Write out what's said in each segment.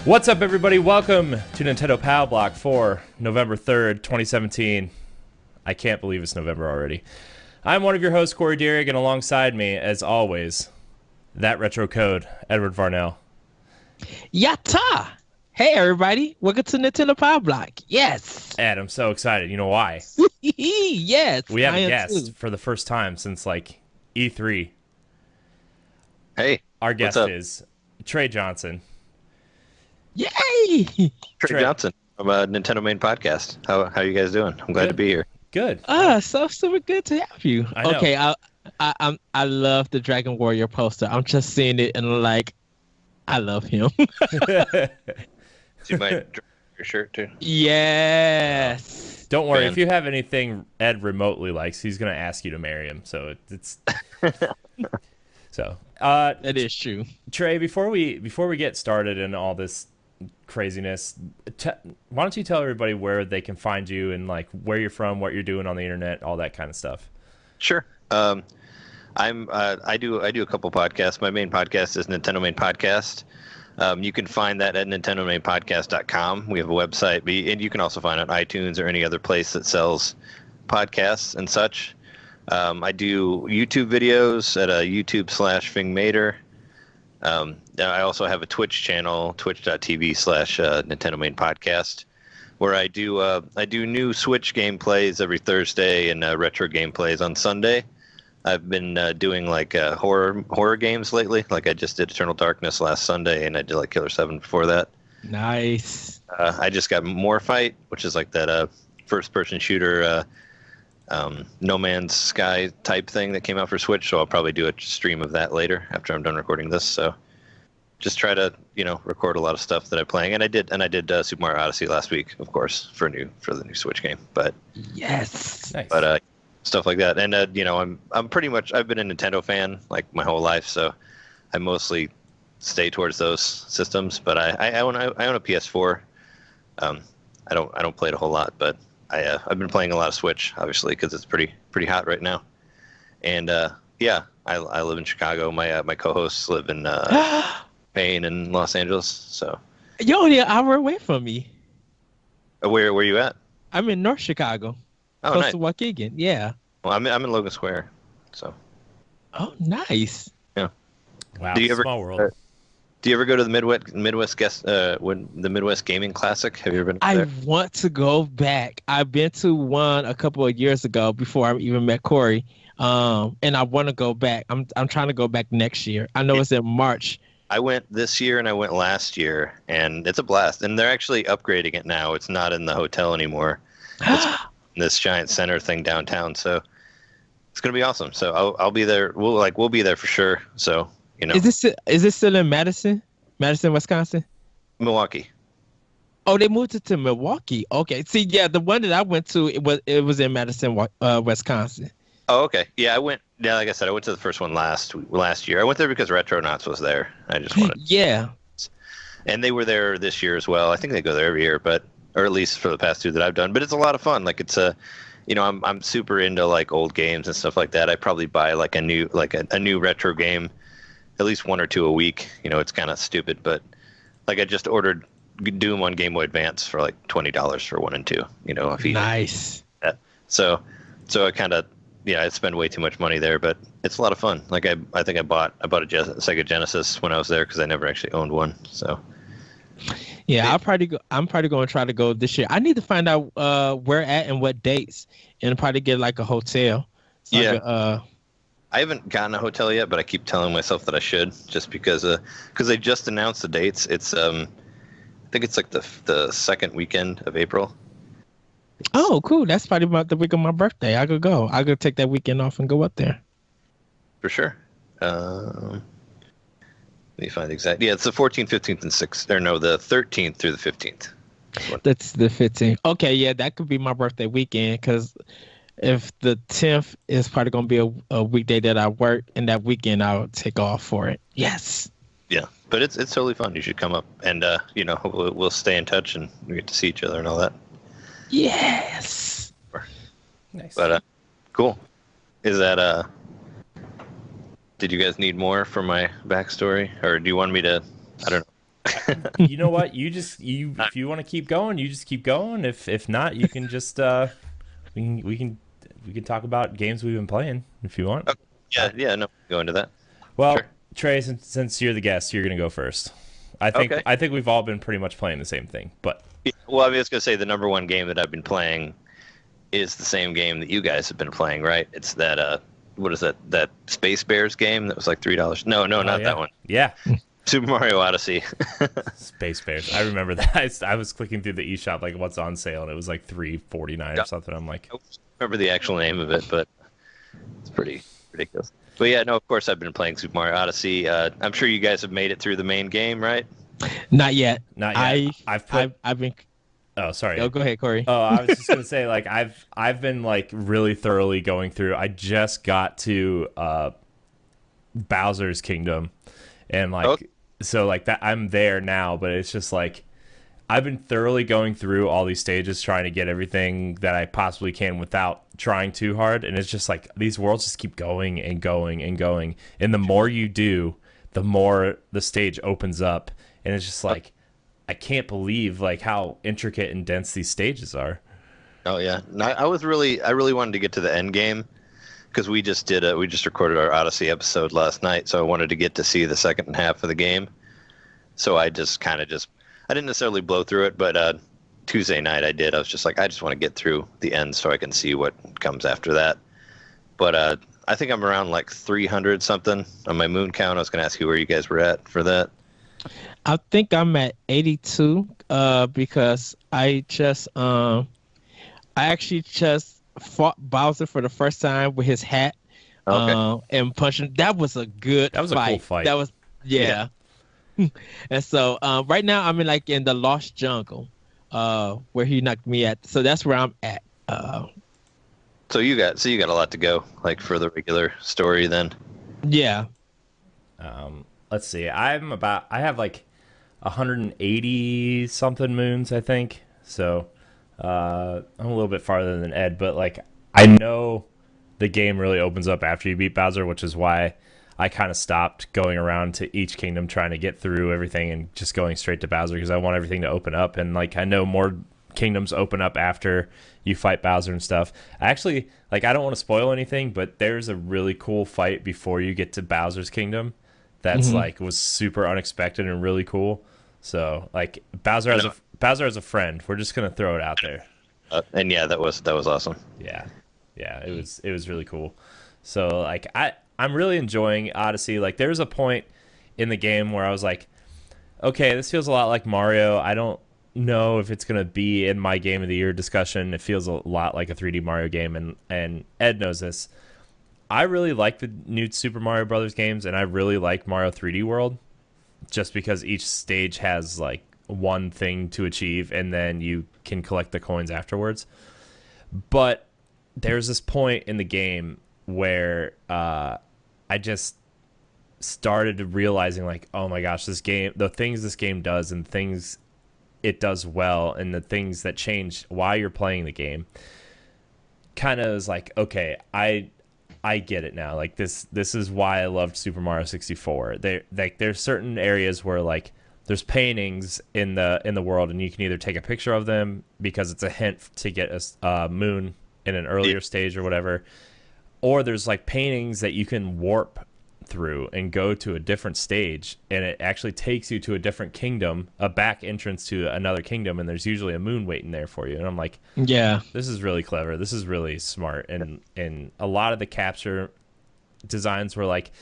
What's up, everybody? Welcome to Nintendo Pow Block for November 3rd, 2017. I can't believe it's November already. I'm one of your hosts, Corey Deering, and alongside me, as always, that retro code, Edward Varnell. Yatta! Hey, everybody. Welcome to Nintendo Power Block. Yes. Ed, I'm so excited. You know why? Yes. We have a guest for the first time since, E3. Hey. Our guest is Trey Johnson. Yay! Trey Johnson from Nintendomain podcast. How you guys doing? I'm glad to be here. Good. So super good to have you. I know. Okay, I love the Dragon Warrior poster. I'm just seeing it and I love him. See my your shirt too. Yes. Don't worry. If you have anything Ed remotely likes, he's gonna ask you to marry him. So it's so. That is true. Trey, before we get started in all this craziness, why don't you tell everybody where they can find you and where you're from, what you're doing on the internet, all that kind of stuff. Sure. I do a couple podcasts. My main podcast is Nintendomain Podcast. You can find that at nintendomainpodcast.com. We have a website, and you can also find it on iTunes or any other place that sells podcasts and such. I do YouTube videos at YouTube/FingMater. I also have a Twitch channel, twitch.tv/Nintendomain Podcast, where I do new Switch gameplays every Thursday and retro gameplays on Sunday. I've been doing horror games lately. I just did Eternal Darkness last Sunday, and I did Killer 7 before that. Nice. I just got More Fight, which is that first-person shooter No Man's Sky type thing that came out for Switch. So I'll probably do a stream of that later after I'm done recording this. So just try to record a lot of stuff that I'm playing, and I did Super Mario Odyssey last week, of course, for the new Switch game. But yes, nice. But stuff like that, and I'm pretty much, I've been a Nintendo fan my whole life, so I mostly stay towards those systems. But I own a PS4. I don't play it a whole lot, but I've been playing a lot of Switch, obviously, because it's pretty hot right now. And I live in Chicago. My co-hosts live in Spain and Los Angeles. So you're only an hour away from me. Where are you at? I'm in North Chicago. Oh, close nice. to Waukegan. Yeah. Well, I'm in Logan Square. So. Oh, nice. Yeah. Wow. Small world. Do you ever go to the the Midwest Gaming Classic? Have you ever been I there? want to go back. I've been to one a couple of years ago before I even met Corey. And I want to go back. I'm trying to go back next year. I know it's in March. I went this year and I went last year, and it's a blast. And they're actually upgrading it now. It's not in the hotel anymore. It's in this giant center thing downtown. So it's gonna be awesome. So I'll be there. We'll be there for sure. So Is this still in Madison, Wisconsin? Milwaukee. Oh, they moved it to Milwaukee. Okay. See, yeah, the one that I went to, it was in Madison, Wisconsin. Oh, okay. Yeah, I went. Yeah, like I said, I went to the first one last year. I went there because Retronauts was there. I just wanted. Yeah. And they were there this year as well. I think they go there every year, or at least for the past two that I've done. But it's a lot of fun. It's I'm super into old games and stuff like that. I probably buy a new retro game, at least one or two a week. It's kind of stupid, but I just ordered Doom on Game Boy Advance for $20 for 1 and 2. If you Nice. So I kind of. Yeah, I spend way too much money there, but it's a lot of fun. I think I bought a Sega Genesis when I was there because I never actually owned one. So yeah, I'm probably going to try to go this year. I need to find out where at and what dates, and probably get a hotel. So yeah, I haven't gotten a hotel yet, but I keep telling myself that I should, just because they just announced the dates. It's I think it's the second weekend of April. Oh, cool. That's probably about the week of my birthday. I could go. I could take that weekend off and go up there. For sure. Let me find the exact. Yeah, it's the 14th, 15th, and 6th. Or no, the 13th through the 15th. That's the 15th. Okay, yeah, that could be my birthday weekend, because if the 10th is probably going to be a weekday that I work, and that weekend I'll take off for it. Yes. Yeah, but it's totally fun. You should come up, and we'll stay in touch, and we get to see each other and all that. Yes. Nice. But cool. Is that Did you guys need more for my backstory, or do you want me to? I don't know. You know what? If you want to keep going, you just keep going. If not, you can just we can talk about games we've been playing if you want. Okay. Yeah, no, go into that. Well, Sure. Trey, since you're the guest, you're gonna go first. Okay. I think we've all been pretty much playing the same thing, but Yeah, well, I was going to say the number one game that I've been playing is the same game that you guys have been playing, right? It's that what is that? That Space Bears game that was like $3. No, not yeah. that one. Yeah, Super Mario Odyssey. Space Bears. I remember that. I was clicking through the eShop like what's on sale, and it was like $3.49 or something. I'm like, I don't remember the actual name of it, but it's pretty ridiculous. But yeah, no, of course I've been playing Super Mario Odyssey. I'm sure you guys have made it through the main game, right? Not yet. not yet. I've been. Oh, sorry. Oh, go ahead, Corey. Oh, I was just gonna say, like, I've been like really thoroughly going through. I just got to Bowser's Kingdom, and like, so like that I'm there now. But it's just like I've been thoroughly going through all these stages, trying to get everything that I possibly can without trying too hard. And it's just like these worlds just keep going and going and going. And the more you do, the more the stage opens up, and it's just like. I can't believe like how intricate and dense these stages are. Oh yeah, no, I really wanted to get to the end game because we just recorded our Odyssey episode last night, so I wanted to get to see the second half of the game. So I just I didn't necessarily blow through it, but Tuesday night I did. I was just like, I just want to get through the end so I can see what comes after that. But I think I'm around like 300 something on my moon count. I was going to ask you where you guys were at for that. I think I'm at 82 because I actually just fought Bowser for the first time with his hat and punching. That was a good That was fight. a cool fight. That was yeah. And so right now I'm in the Lost Jungle where he knocked me at. So that's where I'm at. So you got a lot to go, like for the regular story then. Yeah. Let's see. I have like 180 something moons, I think. So I'm a little bit farther than Ed, but like I know the game really opens up after you beat Bowser, which is why I kind of stopped going around to each kingdom trying to get through everything and just going straight to Bowser because I want everything to open up. And like I know more kingdoms open up after you fight Bowser and stuff. Actually, like I don't want to spoil anything, but there's a really cool fight before you get to Bowser's kingdom that's like was super unexpected and really cool. So like Bowser as a friend. We're just gonna throw it out there. And yeah, that was awesome. Yeah, it was really cool. So like I'm really enjoying Odyssey. Like there's a point in the game where I was like, okay, this feels a lot like Mario. I don't know if it's gonna be in my game of the year discussion. It feels a lot like a 3D Mario game, and Ed knows this. I really like the new Super Mario Brothers games, and I really like Mario 3D World. Just because each stage has like one thing to achieve and then you can collect the coins afterwards. But there's this point in the game where I just started realizing like, oh my gosh, this game, the things this game does and things it does well and the things that change while you're playing the game kind of is like, okay, I get it now. Like this is why I loved Super Mario 64. There's certain areas where like there's paintings in the world, and you can either take a picture of them because it's a hint to get a moon in an earlier stage or whatever, or there's like paintings that you can warp through and go to a different stage, and it actually takes you to a different kingdom, a back entrance to another kingdom, and there's usually a moon waiting there for you. And I'm like, yeah, this is really clever. This is really smart. And a lot of the capture designs were like,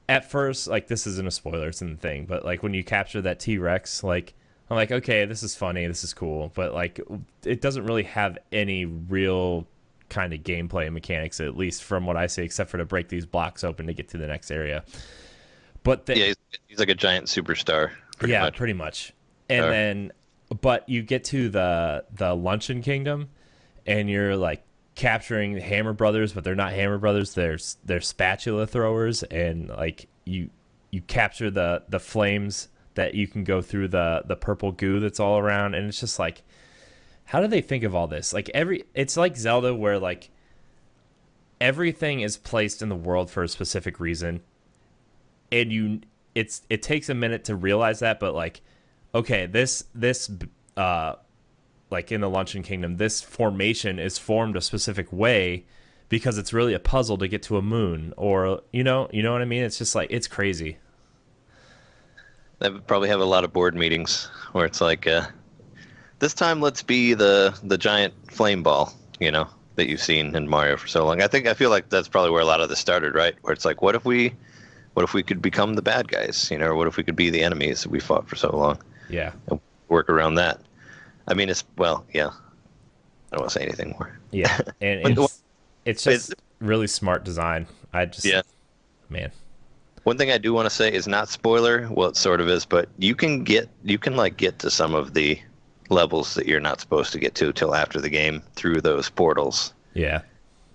at first, like this isn't a spoiler, it's in the thing, but like when you capture that T-Rex, like I'm like, okay, this is funny, this is cool, but like it doesn't really have any real kind of gameplay mechanics, at least from what I see, except for to break these blocks open to get to the next area. But yeah, he's like a giant superstar. Pretty much. And then, but you get to the Luncheon Kingdom, and you're like capturing the Hammer Brothers, but they're not Hammer Brothers. They're spatula throwers, and like you capture the flames that you can go through the purple goo that's all around, and it's just like, how do they think of all this? Like it's like Zelda where like everything is placed in the world for a specific reason, and it takes a minute to realize that, but like okay, this like in the Luncheon Kingdom, this formation is formed a specific way because it's really a puzzle to get to a moon, or you know what I mean? It's just like it's crazy. They would probably have a lot of board meetings where it's like, this time let's be the giant flame ball, that you've seen in Mario for so long. I feel like that's probably where a lot of this started, right? Where it's like, what if we could become the bad guys, or what if we could be the enemies that we fought for so long? Yeah. And work around that. I mean, yeah. I don't want to say anything more. Yeah, and it's just really smart design. Man. One thing I do want to say is not spoiler. Well, it sort of is, but you can get to some of the levels that you're not supposed to get to till after the game through those portals. Yeah.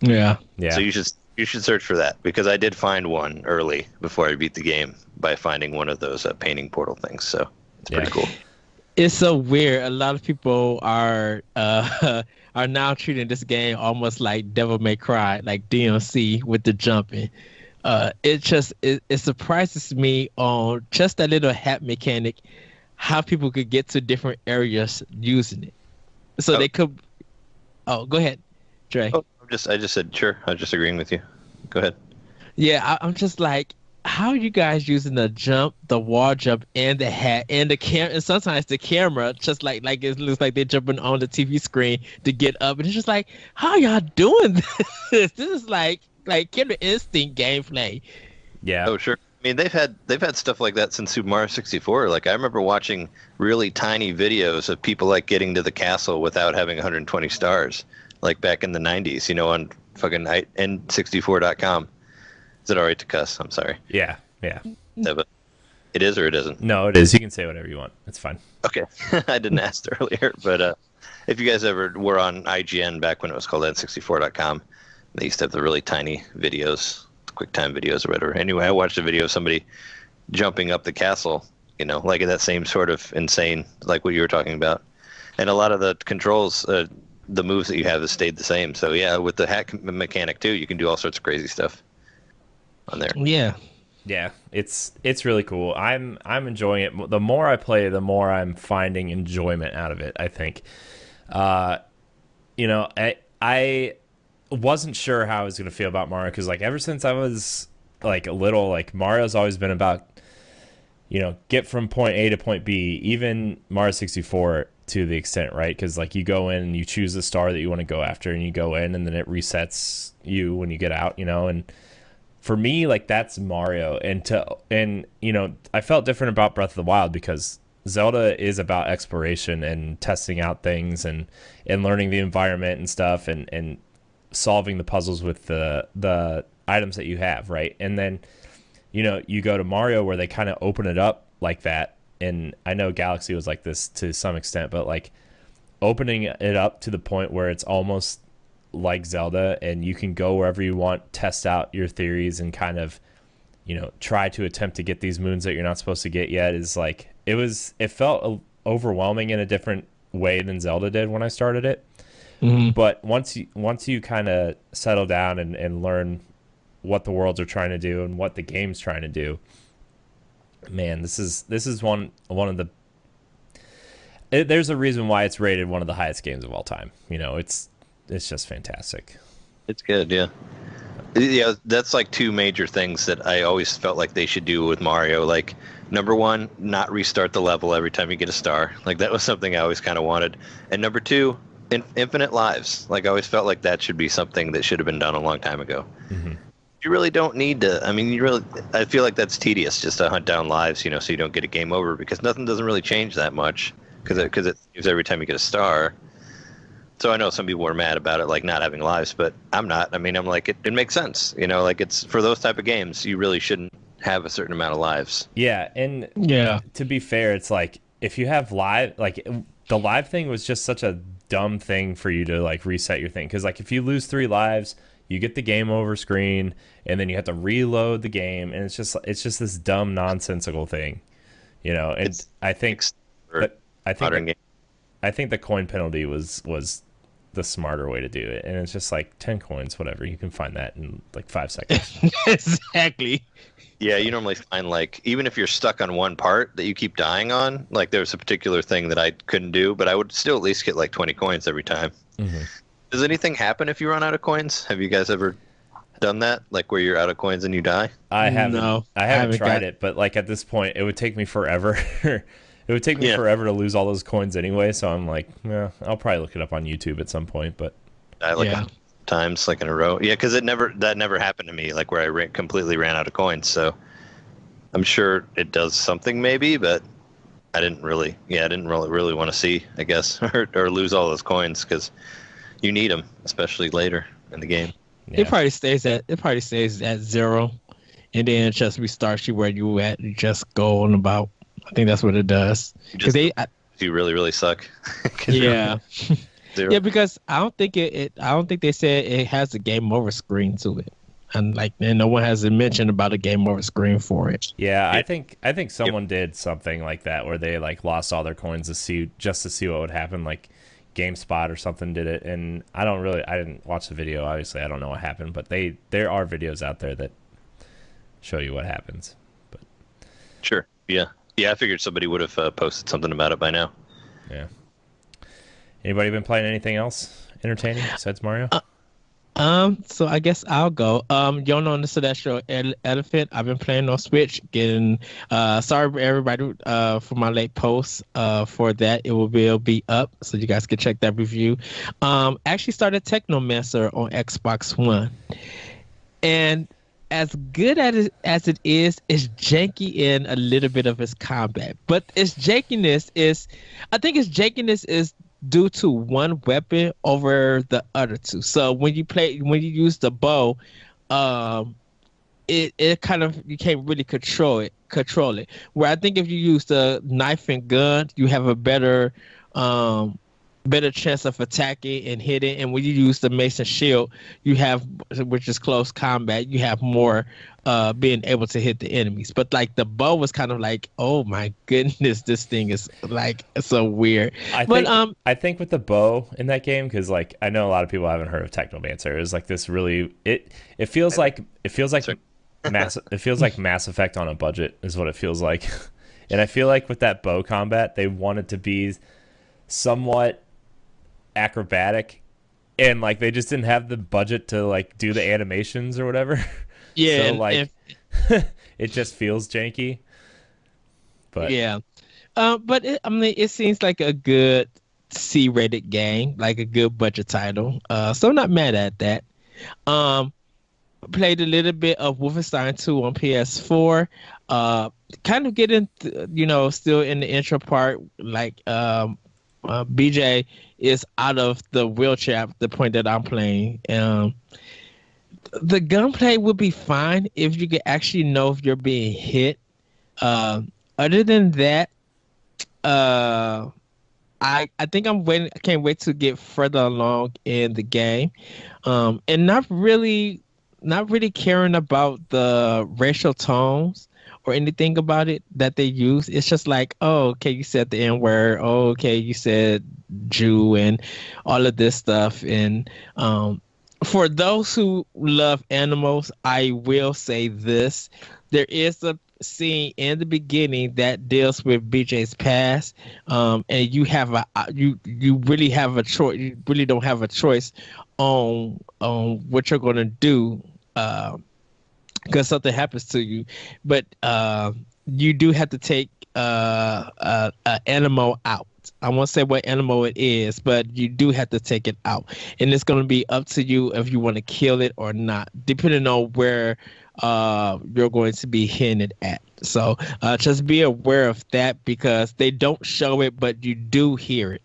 Yeah. So you should search for that, because I did find one early before I beat the game by finding one of those painting portal things. So it's pretty cool. It's so weird. A lot of people are now treating this game almost like Devil May Cry, like DMC with the jumping. It surprises me on just that little hat mechanic, how people could get to different areas using it. So they could. Oh, go ahead, Trey. Oh, I just said sure. I was just agreeing with you. Go ahead. Yeah, I'm just like, how are you guys using the jump, the wall jump, and the hat, and the camera, and sometimes the camera, just like it looks like they're jumping on the TV screen to get up, and it's just like, how y'all doing this? This is like Killer Instinct gameplay. Yeah. Oh, sure. I mean, they've had stuff like that since Super Mario 64. Like, I remember watching really tiny videos of people like getting to the castle without having 120 stars, like back in the 90s, on fucking N64.com. Is it all right to cuss? I'm sorry. Yeah. But it is or it isn't? No, it is. You can say whatever you want. It's fine. Okay. I didn't ask earlier, but if you guys ever were on IGN back when it was called N64.com, they used to have the really tiny videos, QuickTime videos or whatever. Anyway, I watched a video of somebody jumping up the castle, like that same sort of insane, like what you were talking about. And a lot of the controls, the moves that you have has stayed the same. So yeah, with the hack mechanic too, you can do all sorts of crazy stuff on there. Yeah, it's really cool. I'm enjoying it. The more I play, the more I'm finding enjoyment out of it, I think. I wasn't sure how I was going to feel about Mario, because like ever since I was like a little, like Mario's always been about, get from point A to point B, even Mario 64 to the extent, right? Because like you go in and you choose the star that you want to go after, and you go in and then it resets you when you get out, and for me, like that's Mario. And I felt different about Breath of the Wild, because Zelda is about exploration and testing out things and learning the environment and stuff, and solving the puzzles with the items that you have, right? And then you go to Mario, where they kind of open it up like that, and I know Galaxy was like this to some extent, but like opening it up to the point where it's almost like Zelda, and you can go wherever you want, test out your theories, and kind of try to attempt to get these moons that you're not supposed to get yet, is like it felt overwhelming in a different way than Zelda did when I started it. Mm-hmm. But once you kind of settle down and learn what the worlds are trying to do and what the game's trying to do, man, this is one of the there's a reason why it's rated one of the highest games of all time. It's just fantastic. It's good, yeah. Yeah, that's like two major things that I always felt like they should do with Mario. Like, number one, not restart the level every time you get a star. Like, that was something I always kind of wanted. And number two, infinite lives. Like, I always felt like that should be something that should have been done a long time ago. Mm-hmm. You really don't need to. I mean, I feel like that's tedious, just to hunt down lives, so you don't get a game over, because nothing doesn't really change that much, because it saves every time you get a star. So I know some people are mad about it, like not having lives, but I'm not. I mean, I'm like, it makes sense. Like it's for those type of games, you really shouldn't have a certain amount of lives. Yeah. And to be fair, it's like if you have live, like the live thing was just such a dumb thing for you to like reset your thing. Because like if you lose 3 lives, you get the game over screen, and then you have to reload the game. And it's just this dumb, nonsensical thing, And I think the coin penalty was the smarter way to do it. And it's just like 10 coins, whatever. You can find that in like 5 seconds. Exactly. Yeah, you normally find, like, even if you're stuck on one part that you keep dying on, like there's a particular thing that I couldn't do, but I would still at least get like 20 coins every time. Mm-hmm. Does anything happen if you run out of coins? Have you guys ever done that? Like where you're out of coins and you die? I haven't. No, I haven't tried it, but like at this point, it would take me forever. It would take me forever to lose all those coins anyway. So I'm like, yeah, I'll probably look it up on YouTube at some point. But I times like in a row. Yeah, because that never happened to me. Like where I completely ran out of coins. So I'm sure it does something maybe, but I didn't really want to see, I guess, or lose all those coins because you need them, especially later in the game. Yeah. It probably stays at 0, and then it just restarts you where you at. You just go on about. I think that's what it does. Because you really really suck. Yeah. Yeah, because I don't think they said it has a game over screen to it, and no one has mentioned about a game over screen for it. Yeah, I think someone did something like that where they like lost all their coins to see what would happen. Like GameSpot or something did it, and I didn't watch the video. Obviously, I don't know what happened, but there are videos out there that show you what happens. But sure, yeah. I figured somebody would have posted something about it by now. Yeah. Anybody been playing anything else entertaining besides Mario? So I guess I'll go. Y'all know the Celestial Elephant. I've been playing on Switch. Getting sorry everybody for my late post for that. It will be up, so you guys can check that review. Actually started Technomancer on Xbox One, and as good as it is, it's janky in a little bit of its combat. But its jankiness is due to one weapon over the other two. So when you use the bow, it kind of, you can't really control it. Where I think if you use the knife and gun, you have a better chance of attacking and hitting. And when you use the mace and shield, which is close combat, you have more being able to hit the enemies. But like the bow was kind of like, oh my goodness, this thing is like so weird. I think with the bow in that game, because like I know a lot of people haven't heard of Technomancer. It was like this really it feels like Mass Effect on a budget is what it feels like. And I feel like with that bow combat, they wanted to be somewhat acrobatic, and like they just didn't have the budget to like do the animations or whatever. Yeah, so like it just feels janky. But yeah, but it seems like a good C-rated game, like a good budget title. So I'm not mad at that. Played a little bit of Wolfenstein 2 on PS4. Kind of getting, still in the intro part, like BJ is out of the wheelchair at the point that I'm playing. The gunplay would be fine if you could actually know if you're being hit. Other than that, I think I'm waiting. I can't wait to get further along in the game, and not really caring about the racial tones or anything about it that they use. It's just like, oh, okay, you said the N-word. Oh, okay, you said Jew and all of this stuff. And for those who love animals, I will say this. There is a scene in the beginning that deals with BJ's past, and you really have a choice. You really don't have a choice on what you're going to do because something happens to you, but you do have to take an animal out. I won't say what animal it is, but you do have to take it out, and it's going to be up to you if you want to kill it or not, depending on where you're going to be hitting it at. So just be aware of that, because they don't show it, but you do hear it.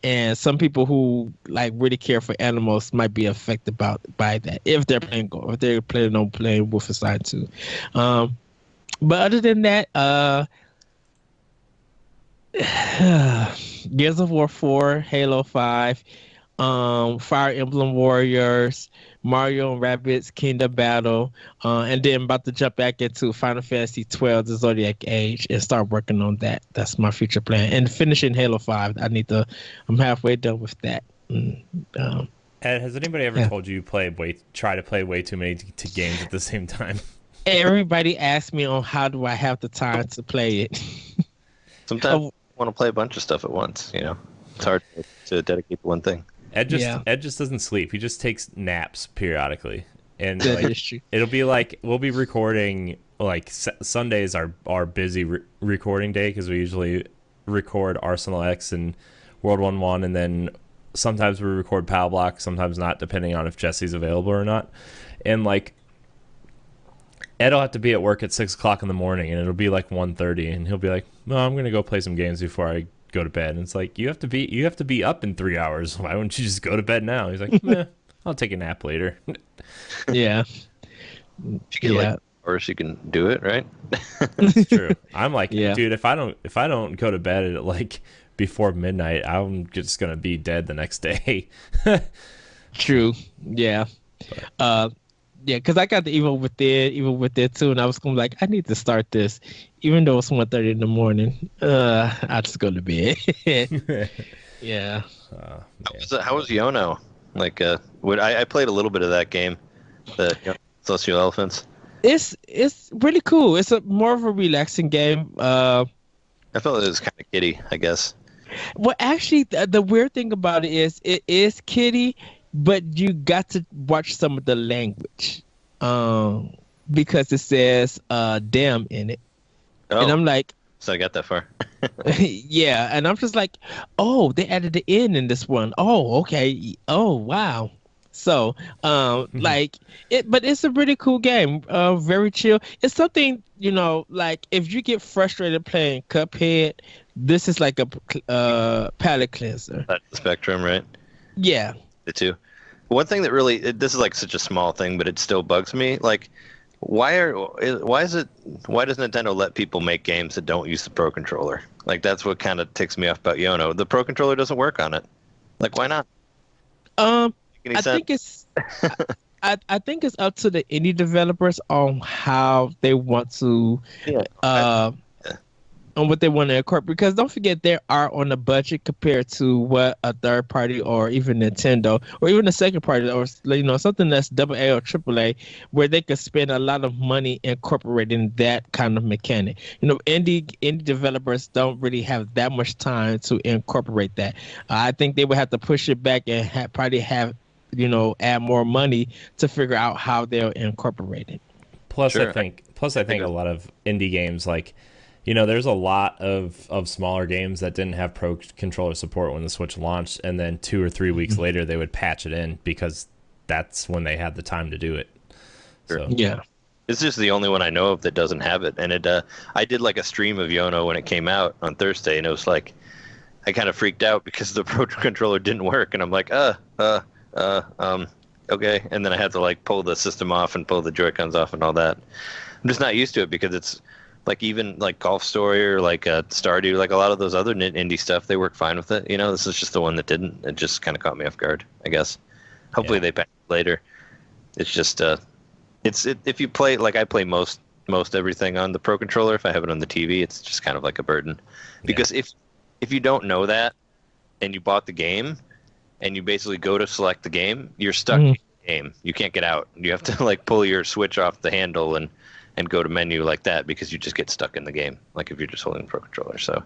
And some people who like really care for animals might be affected by that if they're planning on playing Wolfenstein 2. But other than that, Gears of War 4, Halo 5, Fire Emblem Warriors, Mario and Rabbids Kingdom Battle, and then about to jump back into Final Fantasy 12, The Zodiac Age, and start working on that. That's my future plan. And finishing Halo 5. I'm halfway done with that. Ed, has anybody ever told you try to play way too many games at the same time? Everybody asks me on how do I have the time to play it. Sometimes I want to play a bunch of stuff at once. It's hard to dedicate to one thing. Ed just doesn't sleep. He just takes naps periodically, and true. It'll be like we'll be recording. Like Sundays are our busy recording day because we usually record Arsenal X and World 1-1, and then sometimes we record Power Block, sometimes not, depending on if Jesse's available or not. And like Ed'll have to be at work at 6:00 in the morning, and it'll be like 1:30, and he'll be like, "No, I'm gonna go play some games before I go to bed." And it's like you have to be up in 3 hours. Why wouldn't you just go to bed now? He's like, "Meh, I'll take a nap later." Yeah. If you get hours, you can do it, right? It's true. I'm like, dude, if I don't go to bed at like before midnight, I'm just gonna be dead the next day. True. Yeah. Because I got the Evil Within too, and I was going to be like, I need to start this, even though it's 1:30 in the morning. I'll just go to bed. Yeah. How was Yono? Like, I played a little bit of that game, the Social Elephants. It's really cool. It's more of a relaxing game. I felt it was kind of kiddie, I guess. Well, actually, the weird thing about it is kiddie, but you got to watch some of the language, because it says "damn" in it, and I'm like, so I got that far. yeah, and I'm just like, oh, they added the N in this one. Oh, okay. Oh, wow. So, like it, but it's a really cool game. Very chill. It's something, like if you get frustrated playing Cuphead, this is like a palate cleanser. That's the spectrum, right? Yeah. The two. One thing that really, this is like such a small thing, but it still bugs me. Like, why does Nintendo let people make games that don't use the Pro Controller? Like, that's what kind of ticks me off about Yono. The Pro Controller doesn't work on it. Like, why not? Think it's I think it's up to the indie developers on how they want to on what they want to incorporate, because don't forget they are on a budget compared to what a third party or even Nintendo or even a second party or something that's AA or AAA, where they could spend a lot of money incorporating that kind of mechanic. Indie developers don't really have that much time to incorporate that. I think they would have to push it back and probably have add more money to figure out how they'll incorporate it. Plus, sure. I think a lot of indie games, like, there's a lot of smaller games that didn't have Pro Controller support when the Switch launched, and then 2 or 3 weeks later they would patch it in because that's when they had the time to do it. Sure. So. Yeah. It's just the only one I know of that doesn't have it. And I did like a stream of Yono when it came out on Thursday, and it was like, I kind of freaked out because the Pro Controller didn't work, and I'm like, okay. And then I had to like pull the system off and pull the Joy-Cons off and all that. I'm just not used to it because it's like, even like Golf Story or like Stardew, like a lot of those other indie stuff, they work fine with it. This is just the one that didn't. It just kind of caught me off guard, I guess. Hopefully they patch it later. It's just if you play, like I play most everything on the Pro Controller. If I have it on the TV, it's just kind of like a burden, because if you don't know that and you bought the game and you basically go to select the game, you're stuck in the game. You can't get out. You have to like pull your Switch off the handle and go to menu like that, because you just get stuck in the game, like if you're just holding the Pro Controller. So,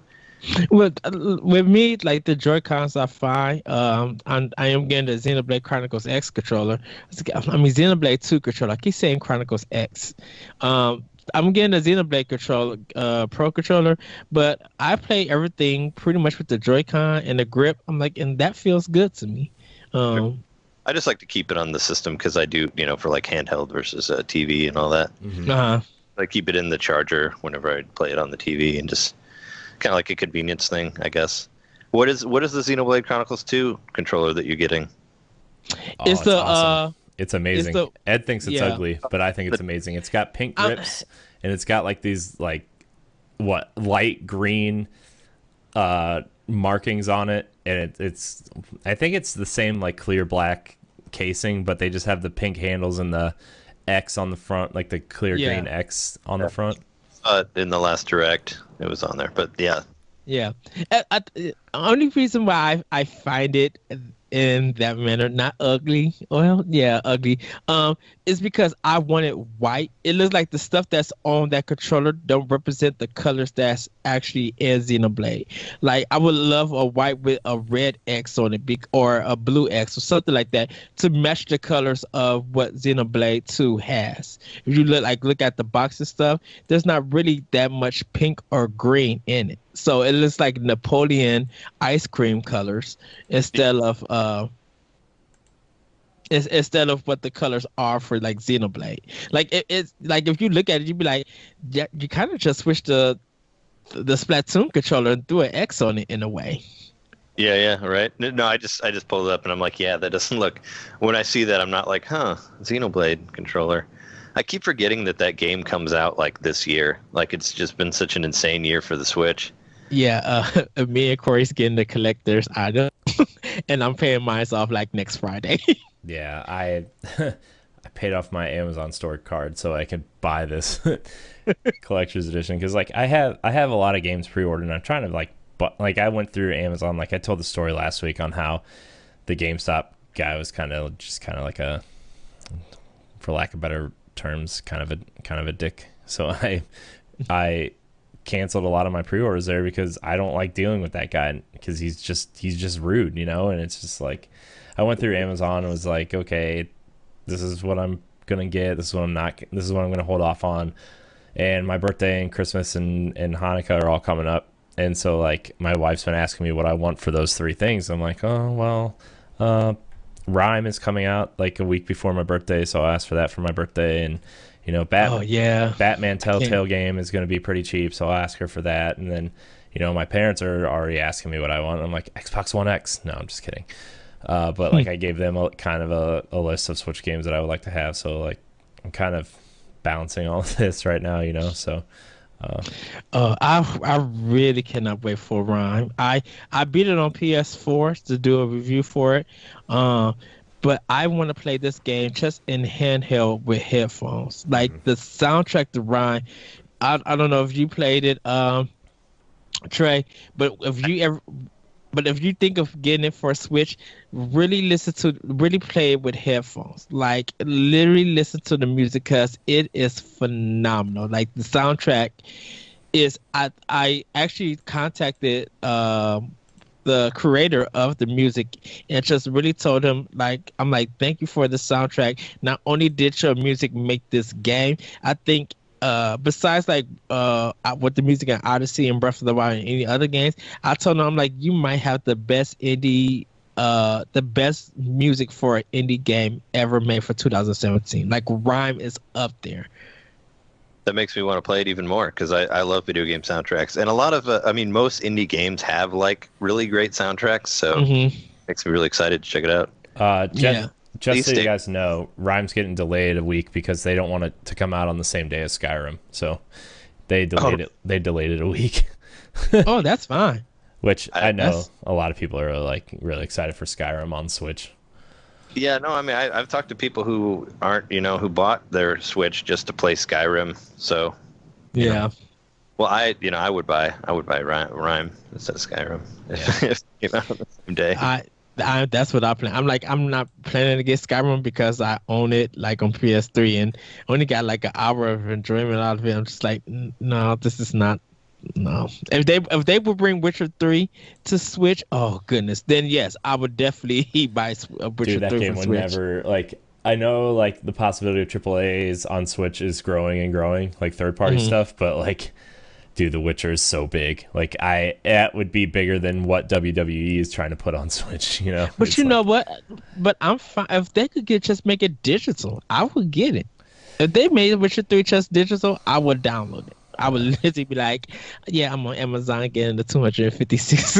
with me, like the Joy-Cons are fine. I am getting the Xenoblade Chronicles X controller. Xenoblade 2 controller. I keep saying Chronicles X. I'm getting the Xenoblade controller, Pro Controller, but I play everything pretty much with the Joy-Con and the grip. I'm like, and that feels good to me. I just like to keep it on the system because I do, for like handheld versus TV and all that. Mm-hmm. I keep it in the charger whenever I play it on the TV, and just kind of like a convenience thing, I guess. What is the Xenoblade Chronicles 2 controller that you're getting? It's awesome. It's amazing. Ed thinks it's ugly, but I think it's amazing. It's got pink grips, and it's got like these light green markings on it, and it's I think it's the same like clear black casing, but they just have the pink handles and the X on the front, like the clear green X on the front. In the last Direct, it was on there, but yeah. Yeah, only reason why I find it in that manner not ugly, well, yeah, ugly, is because I want it white. It looks like the stuff that's on that controller don't represent the colors that's actually in Xenoblade. Like I would love a white with a red X on it, or a blue X or something like that to match the colors of what Xenoblade 2 has. If you look at the box and stuff, there's not really that much pink or green in it. So it looks like Napoleon ice cream colors instead of instead of what the colors are for like Xenoblade. Like it's like if you look at it, you'd be like, yeah, you kind of just switched the Splatoon controller and threw an X on it in a way. Yeah, right. No, I just pulled it up and I'm like, yeah, that doesn't look. When I see that, I'm not like, Xenoblade controller. I keep forgetting that game comes out like this year. Like it's just been such an insane year for the Switch. Yeah, me and Corey's getting the collector's item, and I'm paying mine off like next Friday. Yeah, I paid off my Amazon store card so I could buy this collector's edition because like I have a lot of games pre-ordered and I'm trying to like I went through Amazon, like I told the story last week on how the GameStop guy was kind of like a, for lack of better terms, kind of a dick. So I canceled a lot of my pre-orders there because I don't like dealing with that guy because he's just rude, and it's just like I went through Amazon and was like, okay, this is what I'm gonna get, this is what I'm gonna hold off on, and my birthday and Christmas and Hanukkah are all coming up, and so like my wife's been asking me what I want for those three things. I'm like, oh well, Rhyme is coming out like a week before my birthday, so I'll ask for that for my birthday, and Batman Telltale game is going to be pretty cheap, so I'll ask her for that. And then, my parents are already asking me what I want. I'm like, Xbox One X. No, I'm just kidding. But like I gave them a list of Switch games that I would like to have. So like I'm kind of balancing all of this right now, So. I really cannot wait for Rhyme. I beat it on PS4 to do a review for it. But I want to play this game just in handheld with headphones. Like the soundtrack to Rhyme, I don't know if you played it, Trey, but if you think of getting it for a Switch, really play it with headphones. Like literally listen to the music because it is phenomenal. Like the soundtrack is. I actually contacted the creator of the music and just really told him I'm like, thank you for the soundtrack. Not only did your music make this game, I think besides with the music in Odyssey and Breath of the Wild and any other games, I told him, I'm like, you might have the best the best music for an indie game ever made for 2017. Like Rhyme is up there. That makes me want to play it even more because I love video game soundtracks, and a lot of most indie games have like really great soundtracks, so makes me really excited to check it out. Just so you guys know, Rhyme's getting delayed a week because they don't want it to come out on the same day as Skyrim, so they delayed it. They delayed it a week. Oh, that's fine. Which I know a lot of people are really excited for Skyrim on Switch. Yeah, no, I've talked to people who aren't, who bought their Switch just to play Skyrim. So, yeah. Well, I would buy Rhyme instead of Skyrim if it came out on the same day. That's what I plan. I'm not planning to get Skyrim because I own it like on PS3 and only got like an hour of enjoyment out of it. I'm just like, no, this is not. No, if they would bring Witcher 3 to Switch, oh goodness, then yes, I would definitely buy Witcher 3 that game for would Switch. never I know the possibility of AAAs on Switch is growing and growing, like third party stuff, but dude, The Witcher is so big. That would be bigger than what WWE is trying to put on Switch, But you know what? But I'm fine if they could just make it digital. I would get it. If they made Witcher 3 just digital, I would download it. I would literally be like, yeah, I'm on Amazon getting the 256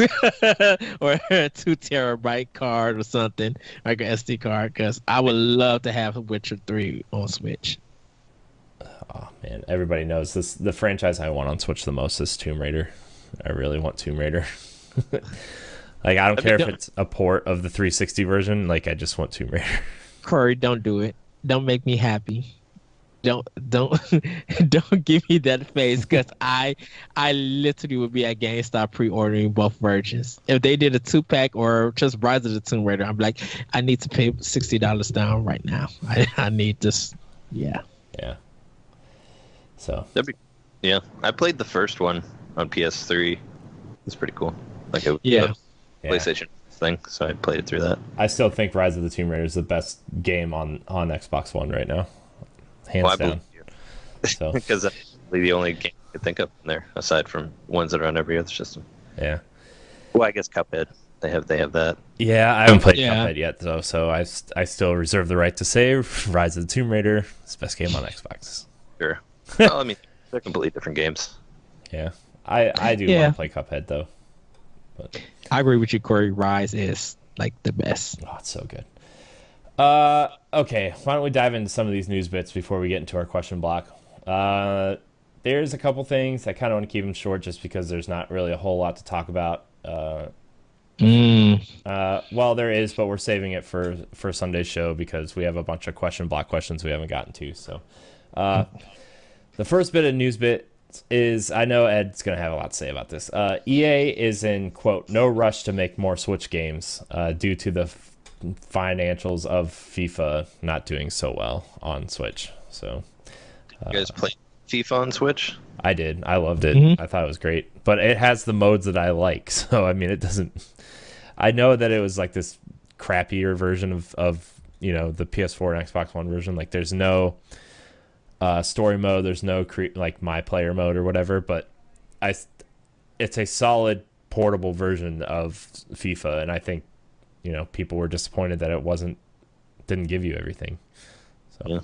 or a 2 terabyte card or something, like an SD card, because I would love to have Witcher 3 on Switch. Oh, man. Everybody knows this. The franchise I want on Switch the most is Tomb Raider. I really want Tomb Raider. I don't care if it's a port of the 360 version. I just want Tomb Raider. Corey, don't do it. Don't make me happy. don't don't give me that face, because I literally would be at GameStop pre-ordering both versions. If they did a 2-pack or just Rise of the Tomb Raider, I'm like, I need to pay $60 down right now. I need this. Yeah. Yeah. So. Yeah, I played the first one on PS3. It's pretty cool. Like a PlayStation thing, so I played it through that. I still think Rise of the Tomb Raider is the best game on Xbox One right now, hands down. So because that's the only game I could think of in there, aside from ones that are on every other system. Yeah. Well, I guess Cuphead. They have that. Yeah, I haven't played Cuphead yet though, so I still reserve the right to say Rise of the Tomb Raider is the best game on Xbox. Sure. Well, I mean, they're completely different games. Yeah, I do want to play Cuphead though. But I agree with you, Corey. Rise is like the best. Oh, it's so good. Okay, why don't we dive into some of these news bits before we get into our question block? There's a couple things. I kind of want to keep them short just because there's not really a whole lot to talk about. Well, there is, but we're saving it for Sunday's show because we have a bunch of question block questions we haven't gotten to. So the first bit of news bit is, I know Ed's going to have a lot to say about this. EA is in, quote, no rush to make more Switch games due to the financials of FIFA not doing so well on Switch. So, you guys play FIFA on Switch? I did. I loved it. I thought it was great. But it has the modes that I like. So, I mean, it doesn't... I know that it was like this crappier version of the PS4 and Xbox One version. Like, there's no... story mode, there's no like my player mode or whatever, but it's a solid portable version of FIFA, and I think people were disappointed that it didn't give you everything. So yeah.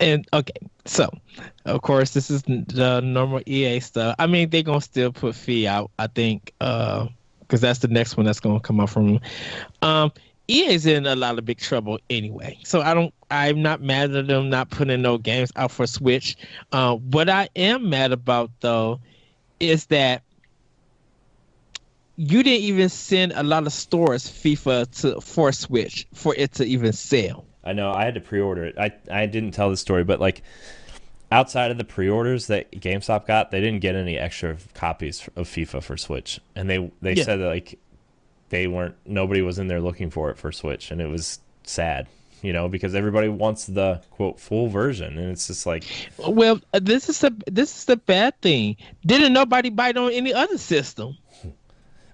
And okay, so of course this is the normal EA stuff. I mean, they're gonna still put Fee out, I think, because that's the next one that's gonna come out from EA's in a lot of big trouble anyway. So I'm not mad at them not putting no games out for Switch. What I am mad about though is that you didn't even send a lot of stores FIFA for Switch for it to even sell. I know, I had to pre-order it. I didn't tell the story, but like outside of the pre-orders that GameStop got, they didn't get any extra copies of FIFA for Switch, and they said that like nobody was in there looking for it for Switch, and it was sad, because everybody wants the quote full version, and it's just like, well, this is the bad thing. Didn't nobody buy it on any other system?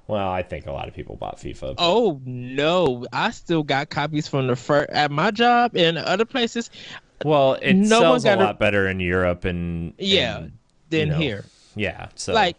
Well, I think a lot of people bought FIFA. Oh no, I still got copies from the first at my job and other places. Well, it sells a lot better in Europe than here. Yeah, so like,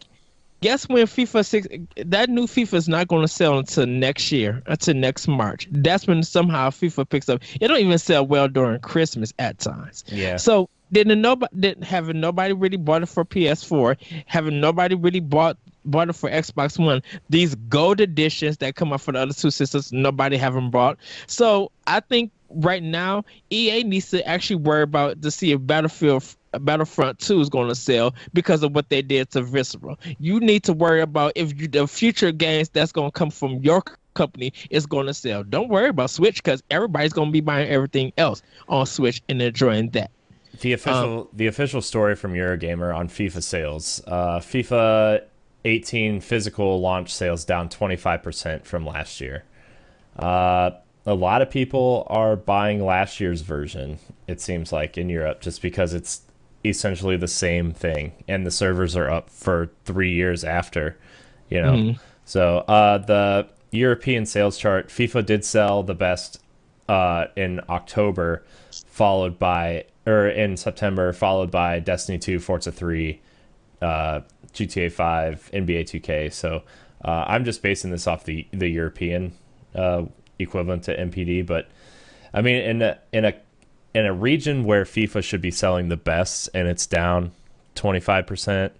guess when FIFA 6, that new FIFA is not going to sell until next year, until next March. That's when somehow FIFA picks up. It don't even sell well during Christmas at times. Yeah. So having nobody really bought it for PS4, having nobody really bought it for Xbox One, these gold editions that come out for the other two systems, nobody haven't bought. So I think right now EA needs to actually worry about to see if Battlefront 2 is going to sell because of what they did to Visceral. You need to worry about if the future games that's going to come from your company is going to sell. Don't worry about Switch because everybody's going to be buying everything else on Switch and enjoying that. The official story from Eurogamer on FIFA sales. FIFA 18 physical launch sales down 25% from last year. A lot of people are buying last year's version, it seems like, in Europe, just because it's essentially the same thing, and the servers are up for 3 years after, So the European sales chart, FIFA did sell the best in October, in September, followed by Destiny 2, Forza 3, GTA 5, NBA 2K. So I'm just basing this off the European equivalent to MPD, but I mean, in a region where FIFA should be selling the best and it's down 25%,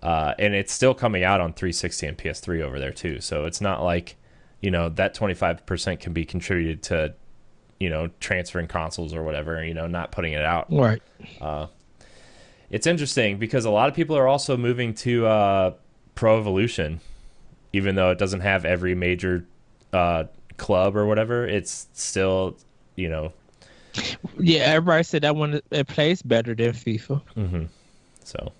and it's still coming out on 360 and PS3 over there too. So it's not like, that 25% can be contributed to, transferring consoles or whatever, not putting it out. Right. It's interesting because a lot of people are also moving to Pro Evolution, even though it doesn't have every major club or whatever. It's still, Yeah, everybody said that one it plays better than FIFA. Mm-hmm. So.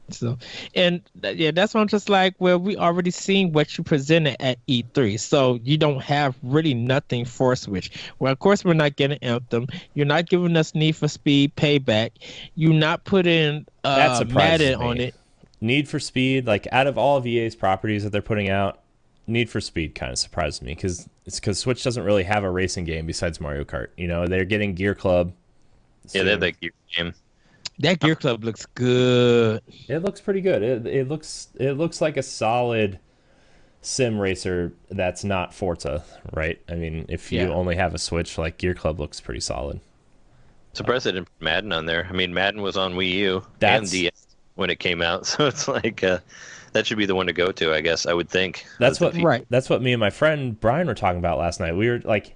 So, and yeah, that's why I'm just like, well, we already seen what you presented at E3, so you don't have really nothing for Switch. Well, of course, we're not getting Anthem. You're not giving us Need for Speed Payback. You're not putting That surprises Madden on me. it. Need for Speed, like out of all of EA's properties that they're putting out, Need for Speed kind of surprised me because Switch doesn't really have a racing game besides Mario Kart. You know, they're getting Gear Club. Yeah, they have that Gear game. That Gear Club looks good. It looks pretty good. It looks like a solid sim racer that's not Forza, right? I mean, if you only have a Switch, like Gear Club looks pretty solid. Surprised they didn't put Madden on there. I mean, Madden was on Wii U and DS when it came out, so it's like that should be the one to go to, I guess. I would think. That's what me and my friend Brian were talking about last night. We were like,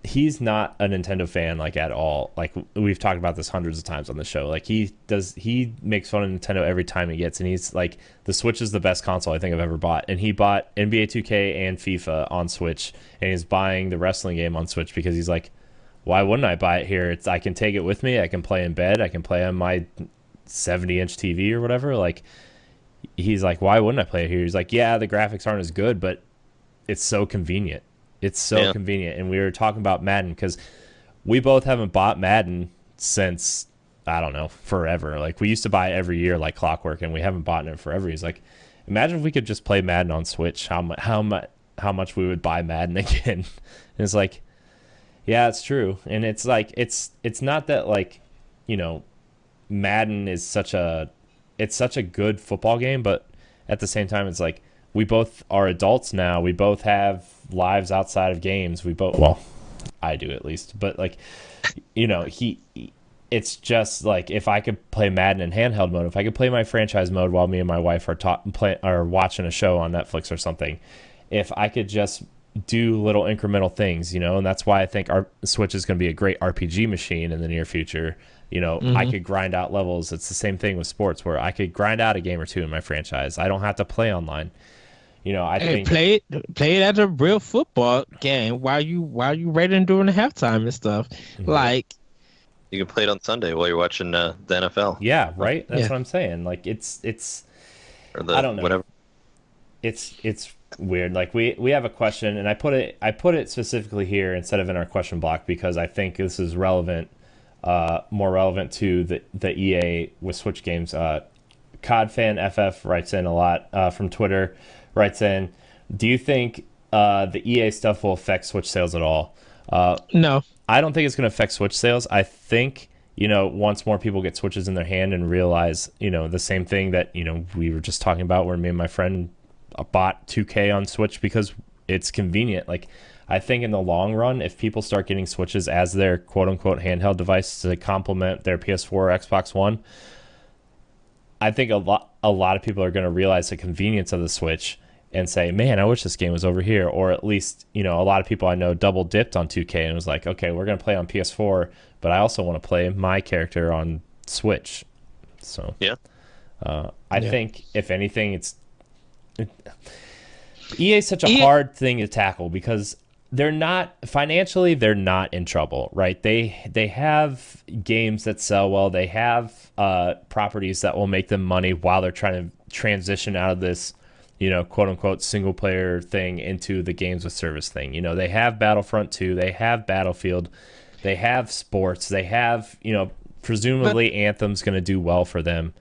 he's not a Nintendo fan like at all. Like we've talked about this hundreds of times on the show. Like he makes fun of Nintendo every time he gets, and he's like, the Switch is the best console I think I've ever bought. And he bought NBA 2K and FIFA on Switch, and he's buying the wrestling game on Switch because he's like, why wouldn't I buy it here? I can take it with me. I can play in bed. I can play on my 70-inch TV or whatever. Like he's like, why wouldn't I play it here? He's like, yeah, the graphics aren't as good, but it's so convenient. It's so convenient. And we were talking about Madden because we both haven't bought Madden since, I don't know, forever. Like we used to buy it every year like clockwork, and we haven't bought it forever. He's like, imagine if we could just play Madden on Switch, how much we would buy Madden again. And it's like, yeah, it's true. And it's like, it's not that like, you know, Madden is such a good football game, but at the same time, it's like, we both are adults now. We both have lives outside of games. Well, I do at least, but like, you know, it's just like, if I could play Madden in handheld mode, if I could play my franchise mode while me and my wife are watching a show on Netflix or something, if I could just do little incremental things, you know, and that's why I think our Switch is going to be a great RPG machine in the near future. You know, I could grind out levels. It's the same thing with sports where I could grind out a game or two in my franchise. I don't have to play online. You know, I think play it as a real football game while you rating during the halftime and stuff. Mm-hmm. Like you can play it on Sunday while you're watching the NFL. Yeah, right. That's what I'm saying. Like it's I don't know. Whatever. It's weird. Like we have a question, and I put it specifically here instead of in our question block because I think this is relevant, more relevant to the EA with Switch games. COD fan FF writes in a lot from Twitter. Writes in, do you think the EA stuff will affect Switch sales at all? No. I don't think it's going to affect Switch sales. I think, you know, once more people get Switches in their hand and realize, you know, the same thing that, you know, we were just talking about where me and my friend bought 2K on Switch because it's convenient. Like, I think in the long run, if people start getting Switches as their quote-unquote handheld device to complement their PS4 or Xbox One, I think a lot of people are going to realize the convenience of the Switch and say, man, I wish this game was over here. Or at least, you know, a lot of people I know double dipped on 2K and was like, okay, we're going to play on PS4, but I also want to play my character on Switch. So I think, if anything, EA is such a hard thing to tackle because they're not in trouble, right? They have games that sell well. They have properties that will make them money while they're trying to transition out of this, you know, quote unquote single player thing into the games with service thing. You know, they have Battlefront 2, they have Battlefield, they have sports, they have, you know, presumably Anthem's going to do well for them.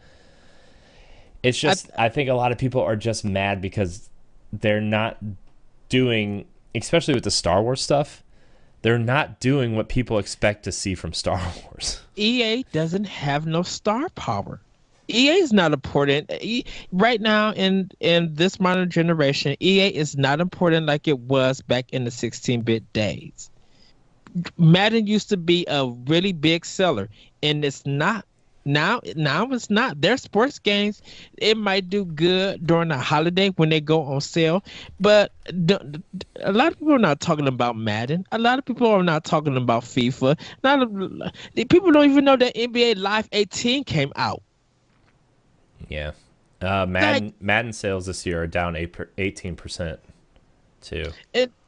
It's just, I think a lot of people are just mad because they're not doing, especially with the Star Wars stuff, they're not doing what people expect to see from Star Wars. EA doesn't have no star power. EA is not important. Right now in this modern generation, EA is not important like it was back in the 16-bit days. Madden used to be a really big seller, and it's not. Now it's not. Their sports games, it might do good during the holiday when they go on sale, but a lot of people are not talking about Madden. A lot of people are not talking about FIFA. People don't even know that NBA Live 18 came out. Yeah. Madden sales this year are down 18% too.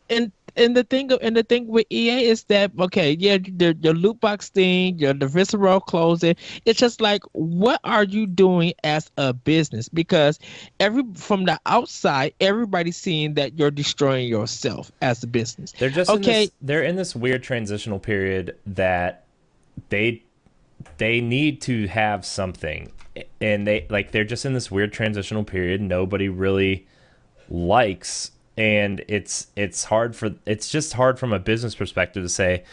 And the thing with EA is that, okay, yeah, your loot box thing, the visceral closing, it's just like, what are you doing as a business? Because from the outside, everybody's seeing that you're destroying yourself as a business. They're just Okay, they're in this weird transitional period that they they need to have something, and they're just in this weird transitional period nobody really likes, and it's just hard from a business perspective to say,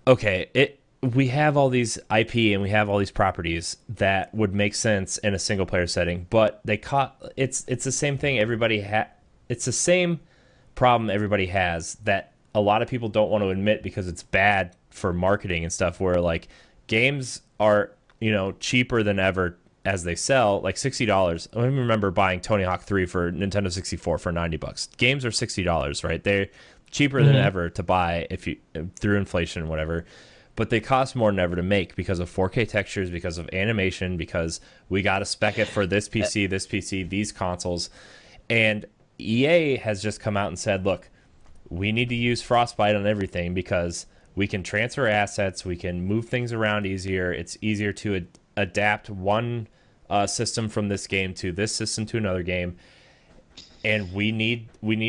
okay, we have all these IP and we have all these properties that would make sense in a single player setting, but it's the same thing it's the same problem everybody has that a lot of people don't want to admit because it's bad for marketing and stuff, where like games are, cheaper than ever as they sell, like $60. I remember buying Tony Hawk 3 for Nintendo 64 for $90. Games are $60, right? They're cheaper than ever to buy if you through inflation and whatever, but they cost more than ever to make because of 4K textures, because of animation, because we got to spec it for this PC, these consoles. And EA has just come out and said, look, we need to use Frostbite on everything because we can transfer assets, we can move things around easier. It's easier to adapt one system from this game to this system to another game, and we need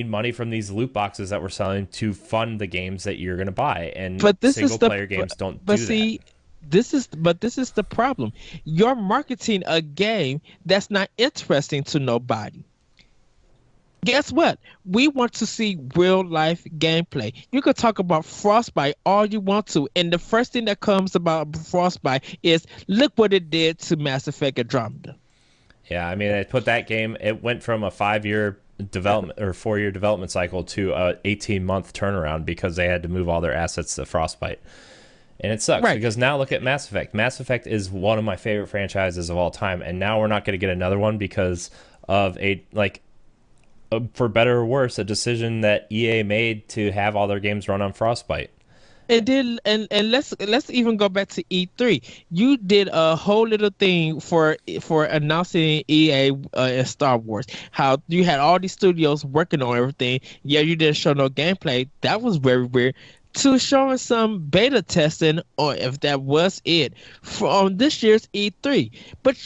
money from these loot boxes that we're selling to fund the games that you're going to buy. And but this single is the player games don't but do see, that. this is the problem. You're marketing a game that's not interesting to nobody. Guess what? We want to see real life gameplay. You could talk about Frostbite all you want to, and the first thing that comes about Frostbite is, look what it did to Mass Effect Andromeda. Yeah, I mean, they put that game. It went from a 5-year development or 4-year development cycle to a 18-month turnaround because they had to move all their assets to Frostbite. And it sucks because now look at Mass Effect. Mass Effect is one of my favorite franchises of all time, and now we're not going to get another one because of for better or worse, a decision that EA made to have all their games run on Frostbite. And let's even go back to E3. You did a whole little thing for announcing EA and Star Wars. How you had all these studios working on everything. Yeah, you didn't show no gameplay. That was very weird. To showing some beta testing, or if that was it, from this year's E3. But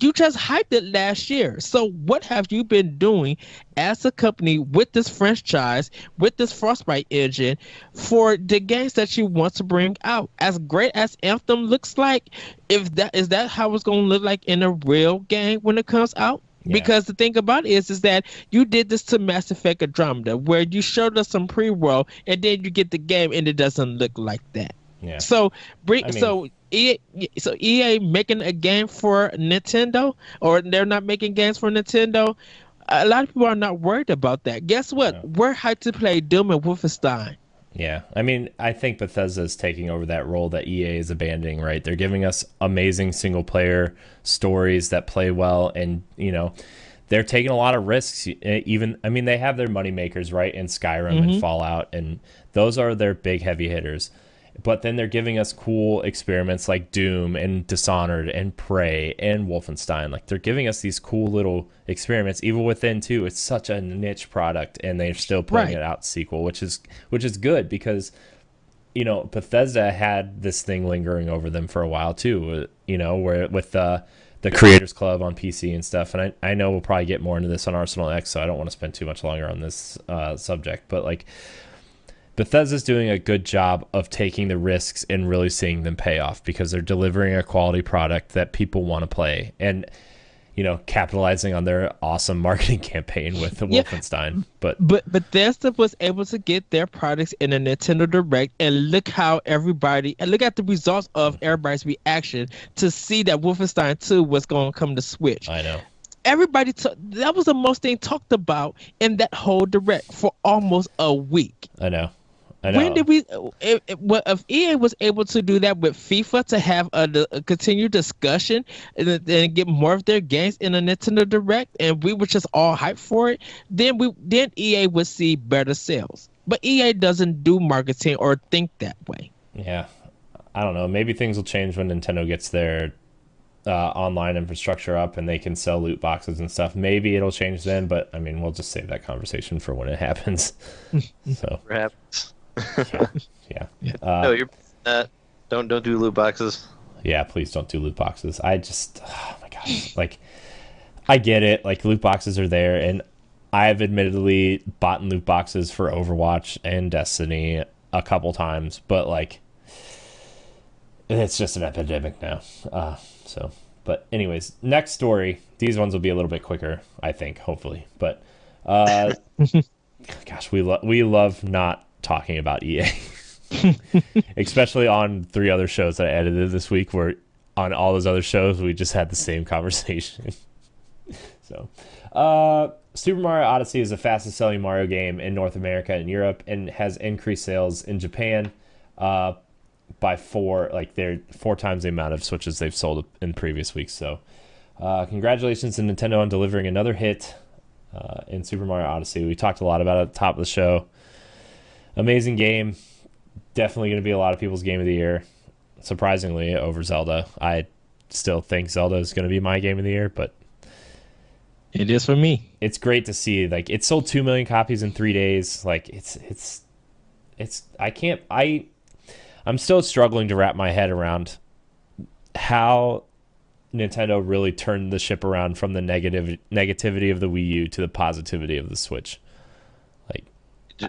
you just hyped it last year. So what have you been doing as a company with this franchise, with this Frostbite engine, for the games that you want to bring out? As great as Anthem looks like, if that is that how it's going to look like in a real game when it comes out? Yeah. Because the thing about it is that you did this to Mass Effect Andromeda, where you showed us some pre-roll, and then you get the game, and it doesn't look like that. Yeah. So EA making a game for Nintendo, or they're not making games for Nintendo. A lot of people are not worried about that. Guess what? No. We're hyped to play Doom and Wolfenstein. Yeah, I mean, I think Bethesda is taking over that role that EA is abandoning, right? They're giving us amazing single-player stories that play well, and, they're taking a lot of risks. Even, I mean, they have their money makers, right, in Skyrim and Fallout, and those are their big heavy hitters. But then they're giving us cool experiments like Doom and Dishonored and Prey and Wolfenstein. Like, they're giving us these cool little experiments. Evil Within 2, it's such a niche product, and they're still putting it out sequel, which is good because, Bethesda had this thing lingering over them for a while too. Where with the Creators Club on PC and stuff. And I know we'll probably get more into this on Arsenal X, so I don't want to spend too much longer on this subject. But like, Bethesda's doing a good job of taking the risks and really seeing them pay off because they're delivering a quality product that people want to play, and capitalizing on their awesome marketing campaign with the Wolfenstein. But Bethesda was able to get their products in a Nintendo Direct, and look at the results of everybody's reaction to see that Wolfenstein 2 was going to come to Switch. I know. That was the most thing talked about in that whole Direct for almost a week. I know. When did if EA was able to do that with FIFA, to have a continued discussion and get more of their games in a Nintendo Direct, and we were just all hyped for it, then EA would see better sales. But EA doesn't do marketing or think that way. Yeah, I don't know. Maybe things will change when Nintendo gets their online infrastructure up and they can sell loot boxes and stuff, maybe it'll change then. But I mean, we'll just save that conversation for when it happens. So Perhaps. yeah. No, you're don't do loot boxes. Yeah, please don't do loot boxes. Oh my gosh, like I get it. Like loot boxes are there, and I've admittedly bought loot boxes for Overwatch and Destiny a couple times, but like it's just an epidemic now. But anyways, next story. These ones will be a little bit quicker, I think, hopefully. But gosh, we love not talking about EA. Especially on 3 other shows that I edited this week, where on all those other shows we just had the same conversation. So Super Mario Odyssey is the fastest selling Mario game in North America and Europe, and has increased sales in Japan by 4 times the amount of Switches they've sold in previous weeks. So congratulations to Nintendo on delivering another hit in Super Mario Odyssey. We talked a lot about it at the top of the show. Amazing game. Definitely going to be a lot of people's game of the year, surprisingly, over Zelda. I still think Zelda is going to be my game of the year, but it is for me. It's great to see. Like, it sold 2 million copies in 3 days. Like, I'm still struggling to wrap my head around how Nintendo really turned the ship around from the negativity of the Wii U to the positivity of the Switch.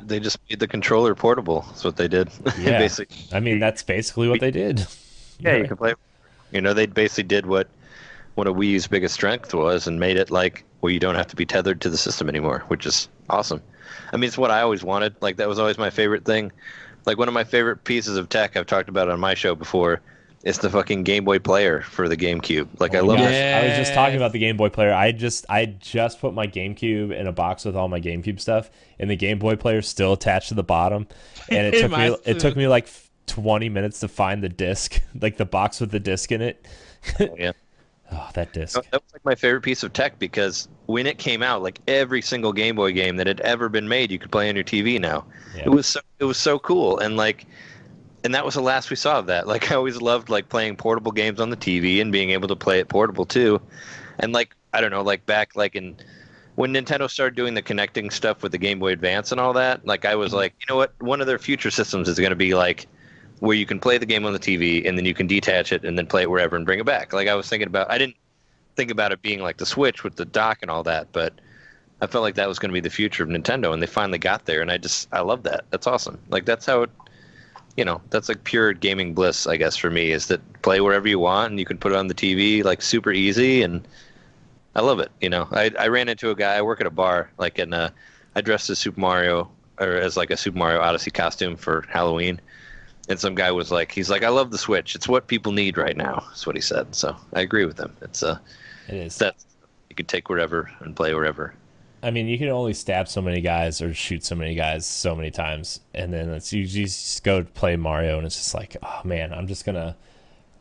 They just made the controller portable. That's what they did. Yeah. Basically. I mean, that's basically what they did. Yeah, you can play. They basically did what a Wii U's biggest strength was, and made it like where you don't have to be tethered to the system anymore, which is awesome. I mean, it's what I always wanted. Like, that was always my favorite thing. Like, one of my favorite pieces of tech I've talked about on my show before is the fucking Game Boy player for the GameCube. Like, I love it. I was just talking about the Game Boy player. I just put my GameCube in a box with all my GameCube stuff, and the Game Boy player is still attached to the bottom. And it took me like 20 minutes to find the disc, like the box with the disc in it. Oh, yeah. Oh, that disc. That was like my favorite piece of tech, because when it came out, like every single Game Boy game that had ever been made, you could play on your TV now. Yeah. It was so cool, and that was the last we saw of that. Like, I always loved like playing portable games on the TV and being able to play it portable too. And like, I don't know, like back like when Nintendo started doing the connecting stuff with the Game Boy Advance and all that, like I was like, you know what? One of their future systems is going to be like where you can play the game on the TV and then you can detach it and then play it wherever and bring it back. Like, I was thinking about, I didn't think about it being like the Switch with the dock and all that, but I felt like that was going to be the future of Nintendo, and they finally got there, and I love that. That's awesome. Like, that's how it, that's like pure gaming bliss, I guess, for me, is that play wherever you want and you can put it on the TV, like, super easy, and I love it. I ran into a guy, I work at a bar, like, and I dressed as Super Mario, or as like a Super Mario Odyssey costume for Halloween, and some guy was like, he's like, I love the Switch. It's what people need right now. That's what he said. So I agree with him. It is. That you can take wherever and play wherever. I mean, you can only stab so many guys or shoot so many guys so many times, and then you just go play Mario, and it's just like, oh man, I'm just gonna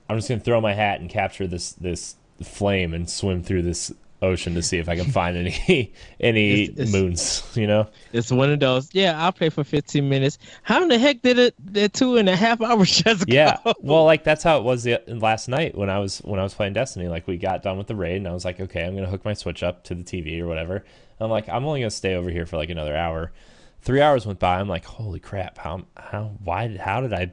throw my hat and capture this flame and swim through this ocean to see if I can find any moons. It's one of those. Yeah, I'll play for 15 minutes. How in the heck did the 2.5 hours just go? Yeah, well, like that's how it was last night when I was playing Destiny. Like, we got done with the raid, and I was like, okay, I'm gonna hook my Switch up to the TV or whatever. I'm like, I'm only gonna stay over here for like another hour. 3 hours went by. I'm like, holy crap! How did I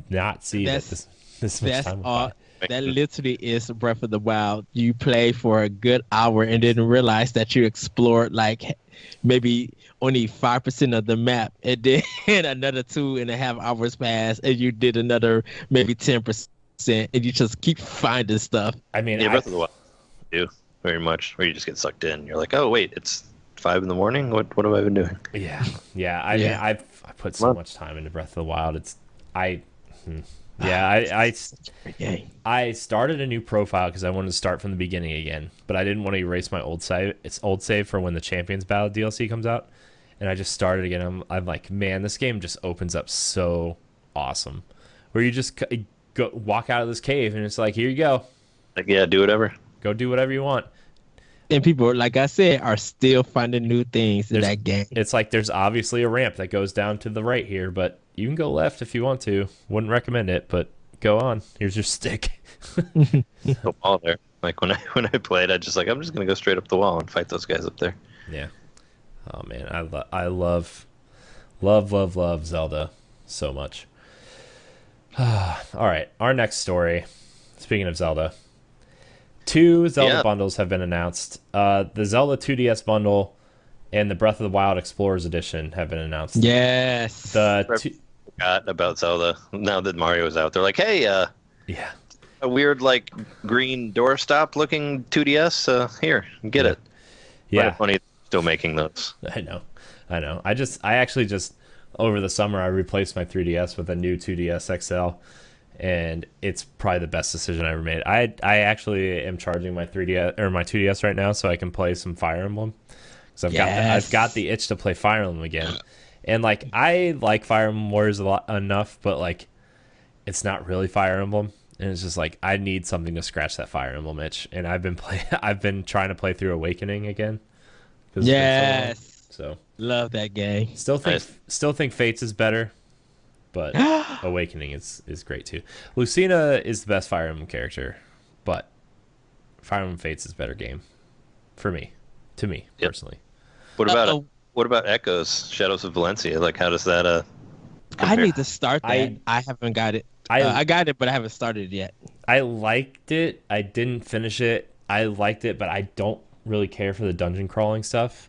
not see this much time went by? That literally is Breath of the Wild. You play for a good hour and didn't realize that you explored like maybe only 5% of the map, and then another 2.5 hours pass, and you did another maybe 10%, and you just keep finding stuff. I mean, Breath of the Wild, do very much, where you just get sucked in. You're like, oh wait, it's 5 in the morning. What have I been doing? Yeah. I put so much time into Breath of the Wild. I started a new profile because I wanted to start from the beginning again, but I didn't want to erase my old save. It's old save for when the Champions Battle DLC comes out, and I just started again. I'm like, man, this game just opens up so awesome, where you just walk out of this cave and it's like, here you go. Like, yeah, do whatever. Go do whatever you want. And people, like I said, are still finding new things in that game. It's like there's obviously a ramp that goes down to the right here, but you can go left if you want to. Wouldn't recommend it, but go on. Here's your stick. The wall there. Like when I played, I'm just gonna go straight up the wall and fight those guys up there. Yeah. Oh man, I love Zelda so much. All right, our next story. Speaking of Zelda, 2 Zelda bundles have been announced. The Zelda 2DS bundle and the Breath of the Wild Explorers Edition have been announced. Yes. Forgot about Zelda. Now that Mario's out, they're like, hey, yeah, a weird like green doorstop looking 2DS. Here, get it. Yeah, funny. Still making those. I know. I actually just over the summer I replaced my 3DS with a new 2DS XL, and it's probably the best decision I ever made. I actually am charging my 3DS or my 2DS right now so I can play some Fire Emblem. Because I've got the itch to play Fire Emblem again. And like I like Fire Emblem Warriors enough, but like it's not really Fire Emblem. And it's just like I need something to scratch that Fire Emblem itch. And I've been trying to play through Awakening again. Yes. So love that game. Still think Fates is better, but Awakening is great too. Lucina is the best Fire Emblem character, but Fire Emblem Fates is a better game to me personally. What about Echoes, Shadows of Valencia? Like, how does that compare? I need to start that. I haven't got it. I got it, but I haven't started it yet. I liked it. I didn't finish it. I liked it, but I don't really care for the dungeon crawling stuff.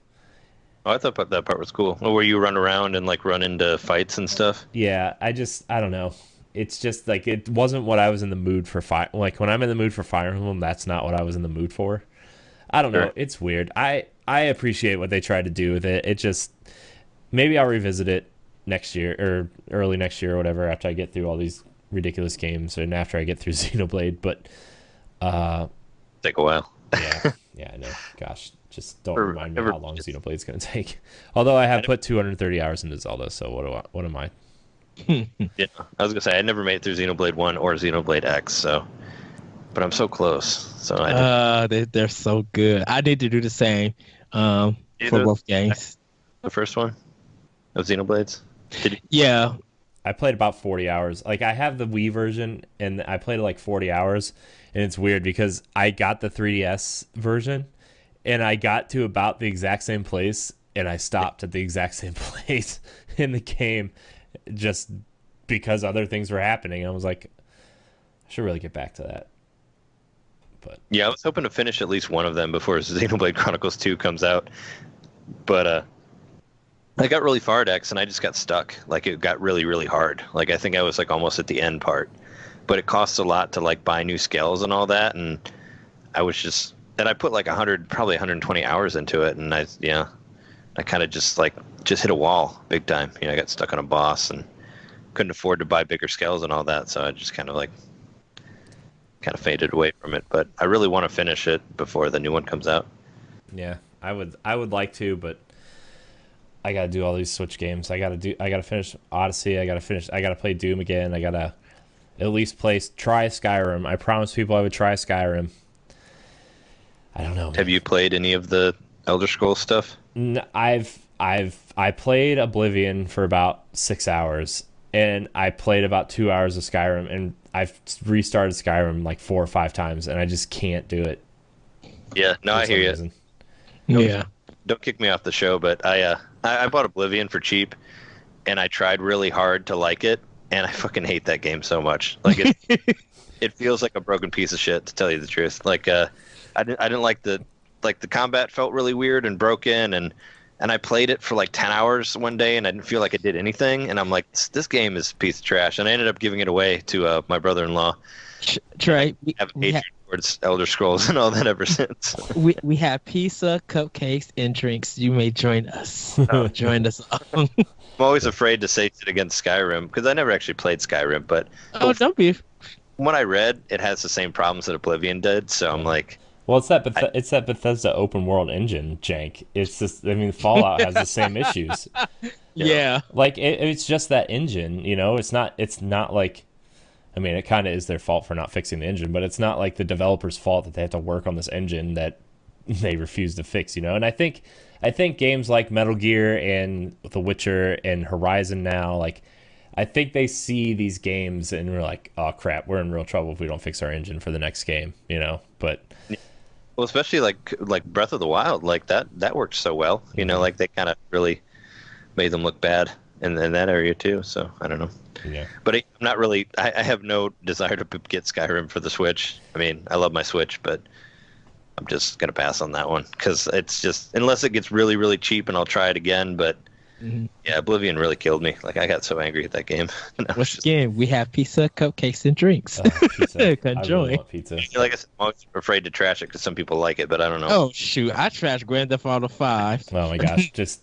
Oh, I thought that part was cool. Where you run around and like run into fights and stuff. Yeah, I don't know. It's just like it wasn't what I was in the mood for. Like when I'm in the mood for Fire Emblem, that's not what I was in the mood for. I don't know. It's weird. I appreciate what they tried to do with it. It just maybe I'll revisit it next year or early next year or whatever after I get through all these ridiculous games and after I get through Xenoblade. But take a while. Yeah, I know. Gosh, just don't remind me how long Xenoblade's going to take. Although I have put 230 hours into Zelda, so what am I? Yeah, I was gonna say I never made it through Xenoblade 1 or Xenoblade X, so but I'm so close. So they're so good. I need to do the same for both games. The first one of Xenoblades. Yeah. I played about 40 hours. Like I have the Wii version and I played like 40 hours, and it's weird because I got the 3DS version and I got to about the exact same place and I stopped at the exact same place in the game just because other things were happening. I was like, I should really get back to that. But yeah, I was hoping to finish at least one of them before Xenoblade Chronicles 2 comes out. But I got really far at X and I just got stuck. Like it got really, really hard. Like I think I was like almost at the end part. But it costs a lot to like buy new scales and all that, and I put like 120 hours into it, and I kind of just hit a wall big time. I got stuck on a boss and couldn't afford to buy bigger scales and all that, so I just kind of faded away from it. But I really want to finish it before the new one comes out. Yeah, I would like to, but I gotta do all these Switch games. I gotta finish Odyssey. I gotta play Doom again. I gotta at least try Skyrim. I promised people I would try Skyrim. I don't know. Have you played any of the Elder Scrolls stuff? I played Oblivion for about 6 hours, and I played about 2 hours of Skyrim, and I've restarted Skyrim like 4 or 5 times, and I just can't do it. Yeah, no, I hear you. Don't kick me off the show, but I bought Oblivion for cheap, and I tried really hard to like it, and I fucking hate that game so much. Like it feels like a broken piece of shit, to tell you the truth. Like I didn't like the combat felt really weird and broken, and I played it for like 10 hours one day, and I didn't feel like it did anything, and I'm like, this game is a piece of trash, and I ended up giving it away to my brother-in-law. Trey, I have hatred towards Elder Scrolls and all that ever since. We have pizza, cupcakes, and drinks. You may join us. Join us. I'm always afraid to say shit against Skyrim because I never actually played Skyrim, but don't be. When I read, it has the same problems that Oblivion did, so I'm like, well, it's that Bethesda open world engine jank. It's just, I mean, Fallout has the same issues. Yeah, like it's just that engine. It's not like, I mean, it kind of is their fault for not fixing the engine, but it's not like the developer's fault that they have to work on this engine that they refuse to fix. And I think games like Metal Gear and The Witcher and Horizon now, like, I think they see these games and we're like, oh crap, we're in real trouble if we don't fix our engine for the next game, you know. But Well, especially like Breath of the Wild, like that worked so well. You know, like they kind of really made them look bad in that area too. So I don't know. yeah, But I'm not really. I have no desire to get Skyrim for the Switch. I mean, I love my Switch, but I'm just gonna pass on that one because it's just unless it gets really really cheap and I'll try it again. But yeah, Oblivion really killed me. Like I got so angry at that game. Once again, we have pizza, cupcakes, and drinks. pizza. I Enjoy. really want pizza. Like I said, I'm always afraid to trash it because some people like it, but I don't know. Oh shoot! I trashed Grand Theft Auto 5. Oh my gosh, just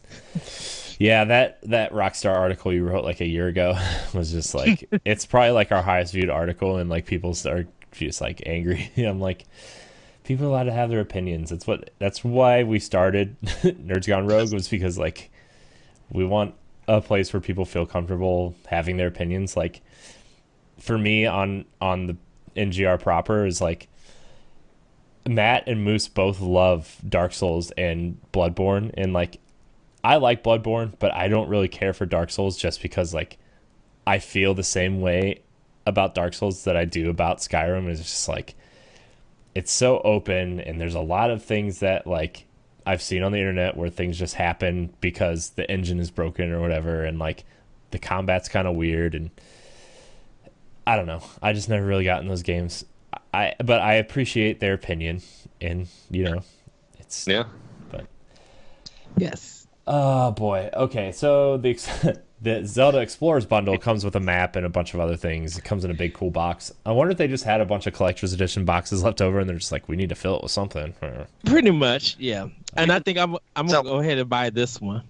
yeah, that Rockstar article you wrote like a year ago was just like it's probably like our highest viewed article, and like people start just like angry. I'm like, people are allowed to have their opinions. That's why we started Nerds Gone Rogue, was because like we want a place where people feel comfortable having their opinions. Like for me on the NGR proper is like Matt and Moose both love Dark Souls and Bloodborne, and like I like Bloodborne, but I don't really care for Dark Souls just because like I feel the same way about Dark Souls that I do about Skyrim. It's just like it's so open, and there's a lot of things that like I've seen on the internet where things just happen because the engine is broken or whatever, and like the combat's kind of weird, and I don't know. I just never really got in those games. But I appreciate their opinion, and you know, it's Yeah. But Yes. oh boy. Okay, so the Zelda Explorers bundle comes with a map and a bunch of other things. It comes in a big cool box. I wonder if they just had a bunch of collector's edition boxes left over, and they're just like, we need to fill it with something. Pretty much, yeah. And I think I'm gonna go ahead and buy this one.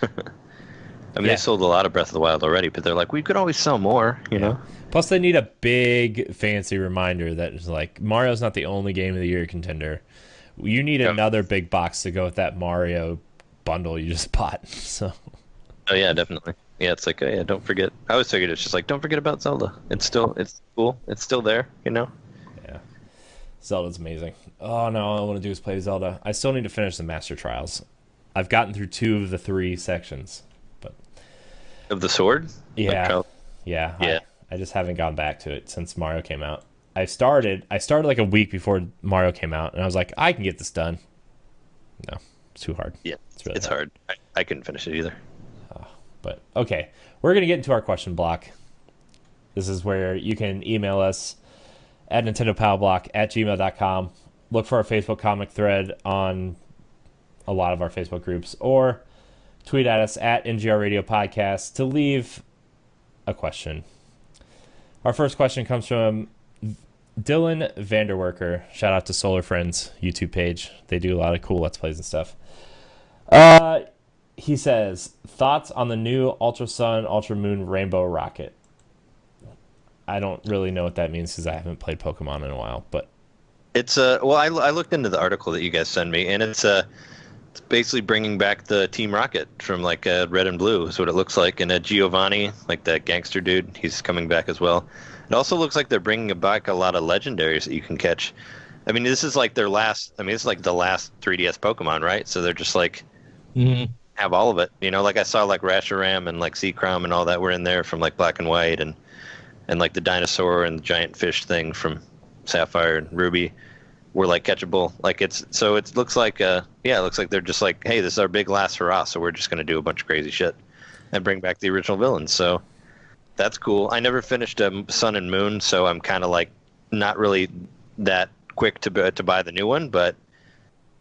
I mean, they sold a lot of Breath of the Wild already, but they're like, we could always sell more, you know? Plus, they need a big, fancy reminder that is like, Mario's not the only game of the year contender. You need another big box to go with that Mario bundle you just bought. So. Oh, yeah, definitely. Yeah, it's like, oh, yeah, don't forget. I always figured it's just like, don't forget about Zelda. It's cool. It's still there, you know? Yeah. Zelda's amazing. Oh, no, all I want to do is play Zelda. I still need to finish the Master Trials. I've gotten through 2 of the 3 sections. Of the sword? Yeah. Yeah. I just haven't gone back to it since Mario came out. I started like a week before Mario came out, and I was like, I can get this done. No, it's too hard. Yeah, it's hard. I couldn't finish it either. But okay, we're going to get into our question block. This is where you can email us at nintendopowblock@gmail.com. Look for our Facebook comic thread on a lot of our Facebook groups, or tweet at us at NGR Radio Podcast to leave a question. Our first question comes from Dylan Vanderwerker. Shout out to Solar Friends YouTube page. They do a lot of cool Let's Plays and stuff. He says, thoughts on the new Ultra Sun, Ultra Moon Rainbow Rocket? I don't really know what that means because I haven't played Pokemon in a while, but it's well, I looked into the article that you guys sent me, and it's basically bringing back the Team Rocket from like Red and Blue is what it looks like, and Giovanni, like that gangster dude, he's coming back as well. It also looks like they're bringing back a lot of legendaries that you can catch. I mean, this is like their last. I mean, it's like the last 3DS Pokemon, right? So they're just like have all of it. You know, like I saw like Rashiram and like Seacrom and all that were in there from like Black and White, and like the dinosaur and the giant fish thing from Sapphire and Ruby were like catchable. Like it looks like it looks like they're just like, hey, this is our big last hurrah, so we're just gonna do a bunch of crazy shit and bring back the original villains. So that's cool. I never finished Sun and Moon, so I'm kind of like not really that quick to buy the new one, but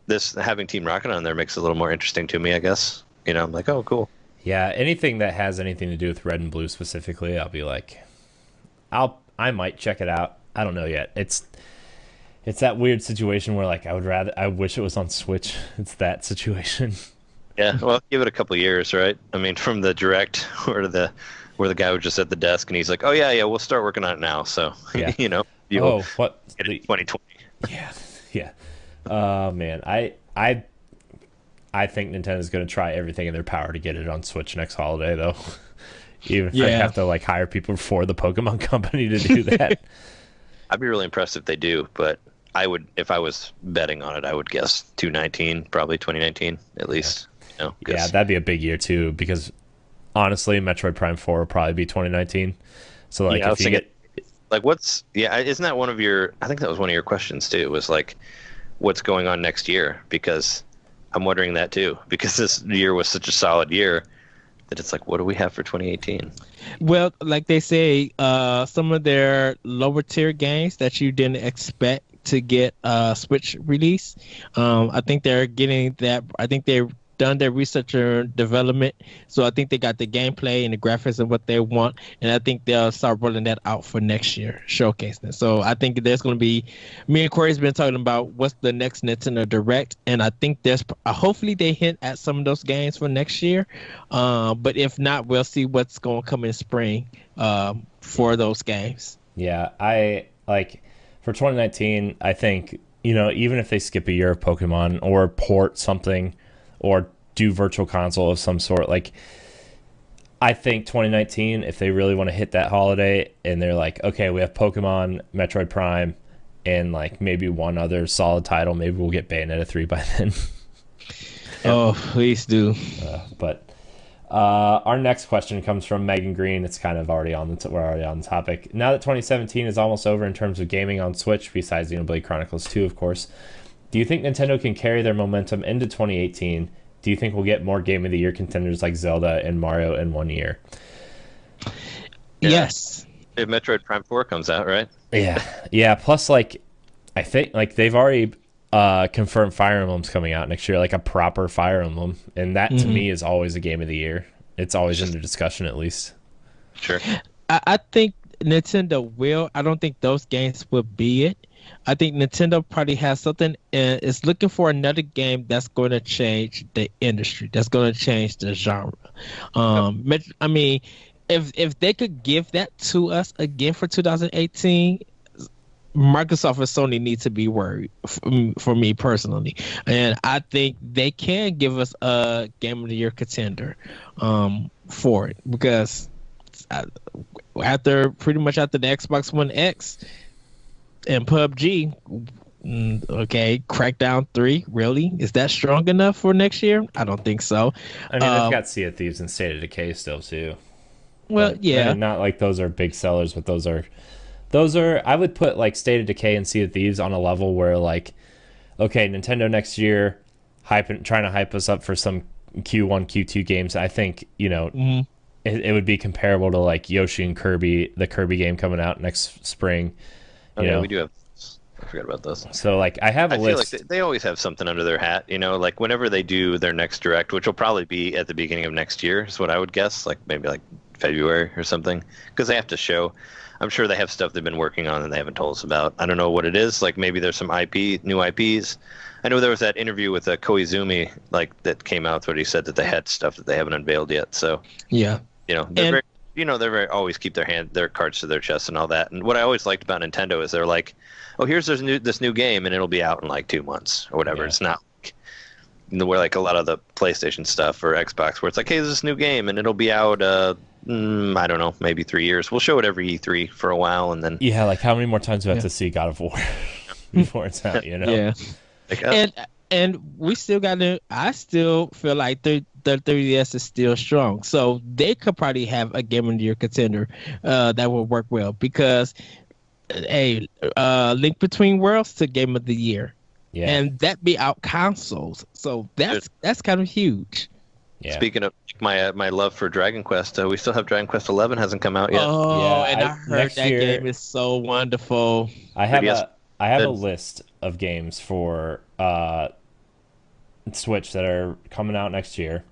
this having Team Rocket on there makes it a little more interesting to me, I guess. You know, I'm like, oh, cool. Yeah, anything that has anything to do with Red and Blue specifically, I'll be like, I might check it out. I don't know yet. It's that weird situation where like I wish it was on Switch. It's that situation. Yeah, well, give it a couple of years, right? I mean, from the direct where the guy was just at the desk and he's like, oh yeah, we'll start working on it now. So you know, what? Get it 2020. Yeah. Oh man, I think Nintendo's going to try everything in their power to get it on Switch next holiday, though. Even if I have to like hire people for the Pokemon Company to do that. I'd be really impressed if they do, but I would, if I was betting on it, I would guess 2019, probably 2019 at least. You know, yeah, that'd be a big year too, because honestly, Metroid Prime 4 will probably be 2019. So like, Yeah, I was if you thinking, get, like, isn't that one of your? I think that was one of your questions too. It was like, what's going on next year? Because I'm wondering that too. Because this year was such a solid year that it's like, what do we have for 2018? Well, like they say, some of their lower tier games that you didn't expect to get Switch release. I think they're getting that. I think they've done their research and development, so I think they got the gameplay and the graphics and what they want, and I think they'll start rolling that out for next year, showcasing it. So I think there's going to be. Me and Corey's been talking about what's the next Nintendo Direct, and I think there's hopefully they hint at some of those games for next year, but if not, we'll see what's going to come in spring for those games. yeah, I like for 2019. I think even if they skip a year of Pokemon or port something, or do virtual console of some sort, like I think 2019, if they really want to hit that holiday and they're like, okay, we have Pokemon, Metroid Prime, and like maybe one other solid title, maybe we'll get Bayonetta 3 by then. Oh, please do. But our next question comes from Megan Green. It's kind of already we're already on the topic. Now that 2017 is almost over in terms of gaming on Switch, besides Xenoblade Chronicles 2, of course, do you think Nintendo can carry their momentum into 2018? Do you think we'll get more Game of the Year contenders like Zelda and Mario in one year? Yeah. Yes. If Metroid Prime 4 comes out, right? Yeah. Plus, like, I think like they've already confirmed Fire Emblem's coming out next year, like a proper Fire Emblem, and that to me is always a Game of the Year. It's always in the discussion, at least. Sure. I think Nintendo will. I don't think those games will be it. I think Nintendo probably has something and is looking for another game that's going to change the industry, that's going to change the genre. I mean, if they could give that to us again for 2018, Microsoft and Sony need to be worried for me personally, and I think they can give us a Game of the Year contender for it, because after the Xbox One X and PUBG, okay, Crackdown 3, really? Is that strong enough for next year? I don't think so. I mean, they've got Sea of Thieves and State of Decay still, too. Well, But, yeah. I mean, not like those are big sellers, but those are, I would put like State of Decay and Sea of Thieves on a level where like, okay, Nintendo next year, trying to hype us up for some Q1, Q2 games. I think, it would be comparable to like Yoshi and Kirby, the Kirby game coming out next spring. Yeah, we do have. I forgot about those. So like I have a list. Feel like they always have something under their hat, like whenever they do their next direct, which will probably be at the beginning of next year, is what I would guess, like maybe like February or something, because they have to show. I'm sure they have stuff they've been working on and they haven't told us about. I don't know what it is. Like maybe there's some new IPs. I know there was that interview with Koizumi, like that came out where he said that they had stuff that they haven't unveiled yet. So Yeah. they're very always keep their cards to their chest and all that. And what I always liked about Nintendo is they're like, oh, here's this new game and it'll be out in like 2 months or whatever. Yeah. It's not where like a lot of the PlayStation stuff or Xbox where it's like, hey, there's this new game and it'll be out. I don't know, maybe 3 years. We'll show it every E3 for a while and then. Yeah, like how many more times do we have to see God of War before it's out? Yeah. Like, and we still got to. I still feel like the 3DS is still strong, so they could probably have a Game of the Year contender that would work well, because Link Between Worlds to Game of the Year, and that be out consoles, so that's kind of huge. Yeah. Speaking of my love for Dragon Quest, we still have Dragon Quest 11 hasn't come out yet. Oh, yeah, and I heard that game is so wonderful. I have a list of games for Switch that are coming out next year.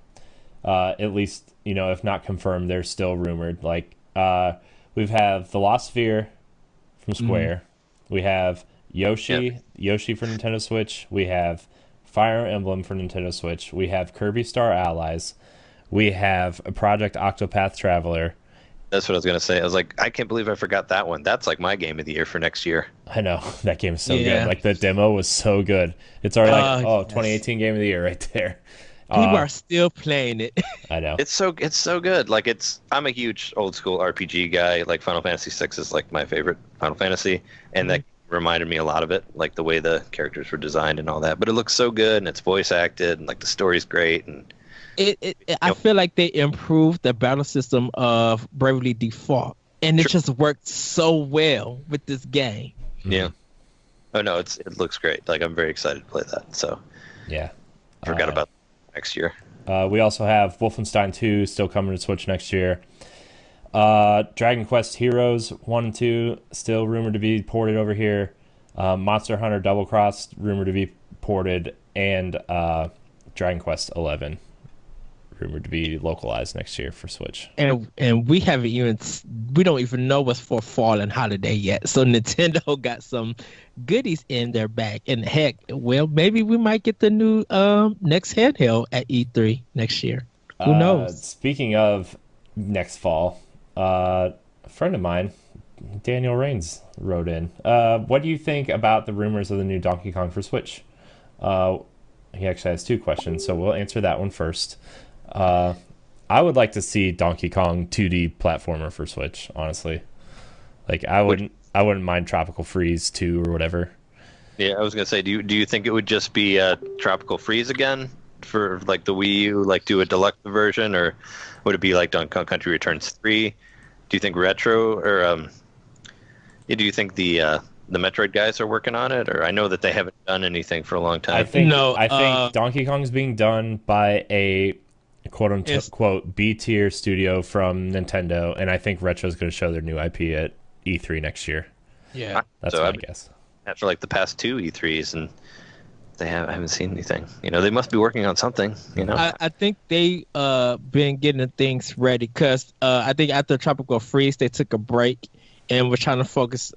At least, if not confirmed, they're still rumored. Like, we have The Lost Sphere from Square. We have Yoshi for Nintendo Switch. We have Fire Emblem for Nintendo Switch. We have Kirby Star Allies. We have a Project Octopath Traveler. That's what I was going to say. I was like, I can't believe I forgot that one. That's like my Game of the Year for next year. I know. That game is so good. Like, the demo was so good. It's already 2018 Game of the Year right there. People are still playing it. I know. It's so good. Like, I'm a huge old school RPG guy. Like, Final Fantasy VI is like my favorite Final Fantasy. And that reminded me a lot of it, like the way the characters were designed and all that. But it looks so good and it's voice acted and like the story's great. And I feel like they improved the battle system of Bravely Default, and it just worked so well with this game. Yeah. Oh no, it looks great. Like I'm very excited to play that. So Yeah. forgot about next year. We also have Wolfenstein 2 still coming to Switch next year. Dragon Quest Heroes 1 and 2 still rumored to be ported over here. Monster Hunter Double Cross rumored to be ported, and Dragon Quest 11 rumored to be localized next year for Switch. And we don't even know what's for fall and holiday yet. So Nintendo got some goodies in their bag. And heck, well, maybe we might get the new next handheld at E3 next year. Who knows? Speaking of next fall, a friend of mine, Daniel Rains, wrote in. What do you think about the rumors of the new Donkey Kong for Switch? He actually has two questions, so we'll answer that one first. I would like to see Donkey Kong 2D platformer for Switch, honestly. Like I wouldn't mind Tropical Freeze 2 or whatever. Yeah, I was gonna say, do you think it would just be Tropical Freeze again for like the Wii U, like do a deluxe version, or would it be like Donkey Kong Country Returns 3? Do you think retro, or do you think the Metroid guys are working on it, or I know that they haven't done anything for a long time. I think Donkey Kong's being done by a quote unquote B tier studio from Nintendo, and I think Retro's going to show their new IP at E3 next year. Yeah, that's my guess. After like the past two E3s, and I haven't seen anything. They must be working on something. I think they been getting things ready because I think after Tropical Freeze they took a break and we're trying to focus,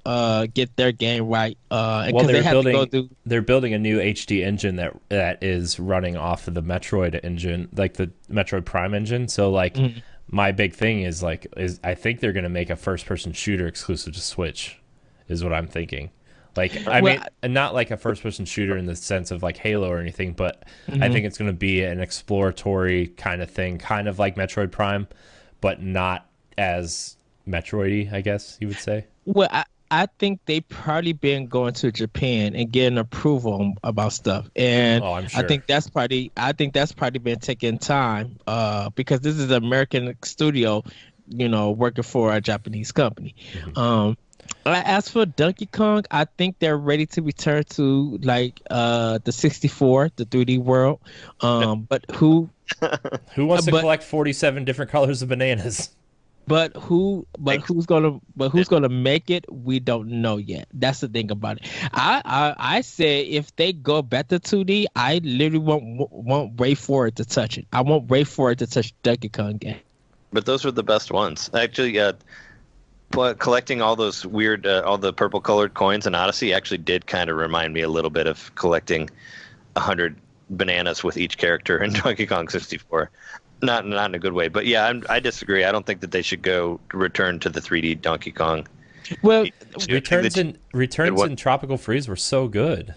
get their game right. They're building a new HD engine that is running off of the Metroid engine, like the Metroid Prime engine. So like, my big thing is I think they're gonna make a first-person shooter exclusive to Switch, is what I'm thinking. Like, I mean, not like a first-person shooter in the sense of like Halo or anything, but I think it's gonna be an exploratory kind of thing, kind of like Metroid Prime, but not as Metroidy, I guess you would say. Well, I think they probably been going to Japan and getting approval about stuff, and I'm sure. I think that's probably been taking time, because this is an American studio, working for a Japanese company. As for Donkey Kong, I think they're ready to return to like the 64, the 3D world. But who wants to collect 47 different colors of bananas? But who's gonna make it? We don't know yet. That's the thing about it. I say if they go back to 2D, I literally won't wait for it to touch it. I won't wait for it to touch Donkey Kong game. But those were the best ones, actually. But collecting all those weird, all the purple colored coins in Odyssey actually did kind of remind me a little bit of collecting 100 bananas with each character in Donkey Kong 64. Not in a good way, but yeah, I disagree. I don't think that they should return to the 3D Donkey Kong. Well, returns in Tropical Freeze were so good.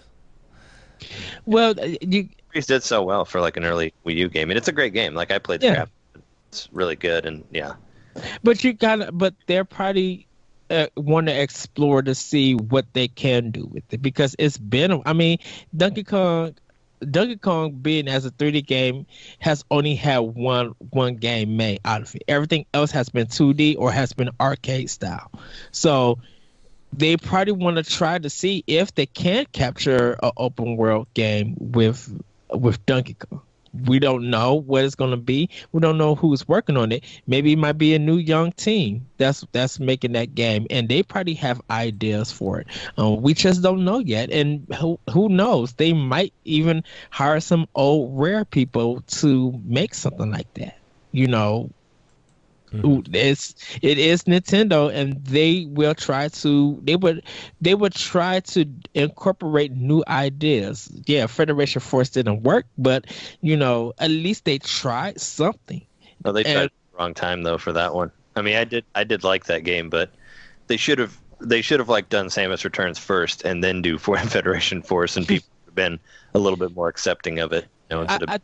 Well, Freeze did so well for like an early Wii U game, and it's a great game. Like I played the crap. It's really good, and yeah. But they're probably want to explore to see what they can do with it, because it's been. I mean, Donkey Kong being as a 3D game has only had one game made out of it. Everything else has been 2D or has been arcade style. So they probably want to try to see if they can capture an open world game with Donkey Kong. We don't know what it's going to be. We don't know who's working on it. Maybe it might be a new young team that's making that game, and they probably have ideas for it. We just don't know yet, and who knows? They might even hire some old Rare people to make something like that. It is Nintendo, and they would try to incorporate new ideas. Yeah, Federation Force didn't work, but at least they tried something. No, they tried at the wrong time though for that one. I mean, I did like that game, but they should have like done Samus Returns first and then do Federation Force, and people would have been a little bit more accepting of it, instead of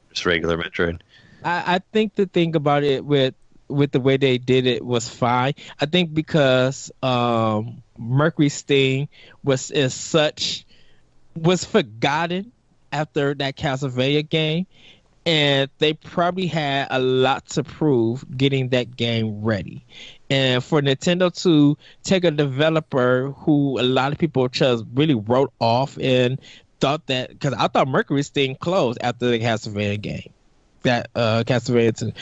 just regular Metroid. I think the thing about it with the way they did it was fine. I think because Mercury Steam was forgotten after that Castlevania game, and they probably had a lot to prove getting that game ready. And for Nintendo to take a developer who a lot of people just really wrote off and thought that, because I thought Mercury Steam closed after the Castlevania game, that Castlevania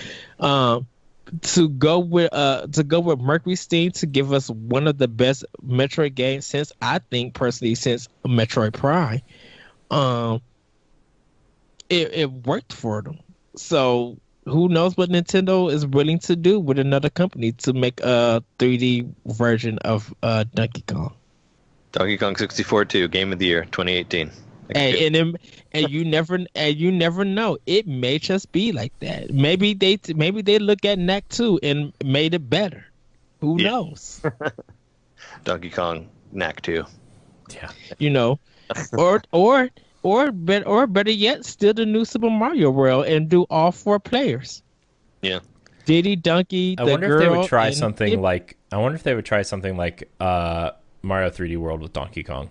2. To go with Mercury Steam to give us one of the best Metroid games since Metroid Prime. It worked for them. So who knows what Nintendo is willing to do with another company to make a 3D version of Donkey Kong. Donkey Kong 64 2, Game of the Year, 2018. And you never know. It may just be like that. Maybe they look at Knack 2 and made it better. Who knows? Donkey Kong Knack 2. Yeah. You know, or better yet, still the new Super Mario World and do all 4 players. Yeah. Diddy, Donkey, I wonder if they would try something like Mario 3D World with Donkey Kong.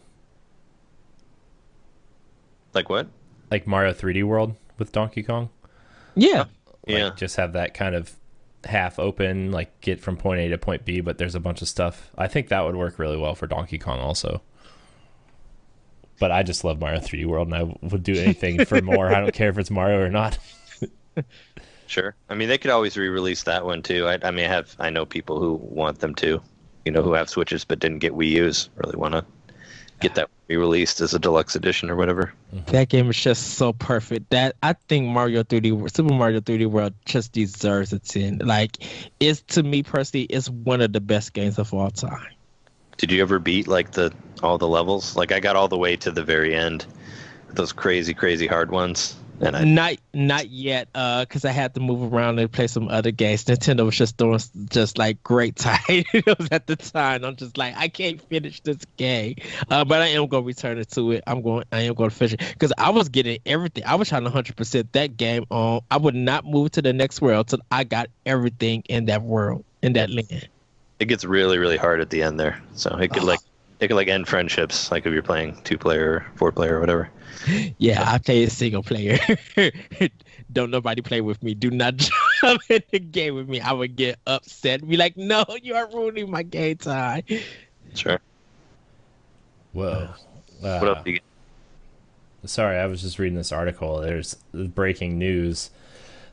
Like what? Like Mario 3D World with Donkey Kong? Yeah. Just have that kind of half open, like get from point A to point B, but there's a bunch of stuff. I think that would work really well for Donkey Kong also. But I just love Mario 3D World, and I would do anything for more. I don't care if it's Mario or not. Sure. I mean, they could always re-release that one too. I know people who want them to, who have Switches but didn't get Wii U's, really want to get that re-released as a deluxe edition or whatever. That game is just so perfect that I think Super Mario 3D World just deserves a 10. Like, it's, to me personally, it's one of the best games of all time. Did you ever beat like all the levels? Like, I got all the way to the very end, those crazy hard ones. And not yet, because I had to move around and play some other games. Nintendo was just throwing just like great titles at the time. I'm just like, I can't finish this game, but I am gonna return it to it. I am going to finish it because I was getting everything. I was trying to 100% that game on. I would not move to the next world till I got everything in that world, in that land. It gets really hard at the end there, so it could end friendships, like if you're playing 2-player or 4-player or whatever. Yeah, I play a single player. Don't nobody play with me. Do not jump in the game with me. I would get upset. Be like, no, you are ruining my game time. Sure. Whoa. What else do you get? Sorry, I was just reading this article. There's breaking news.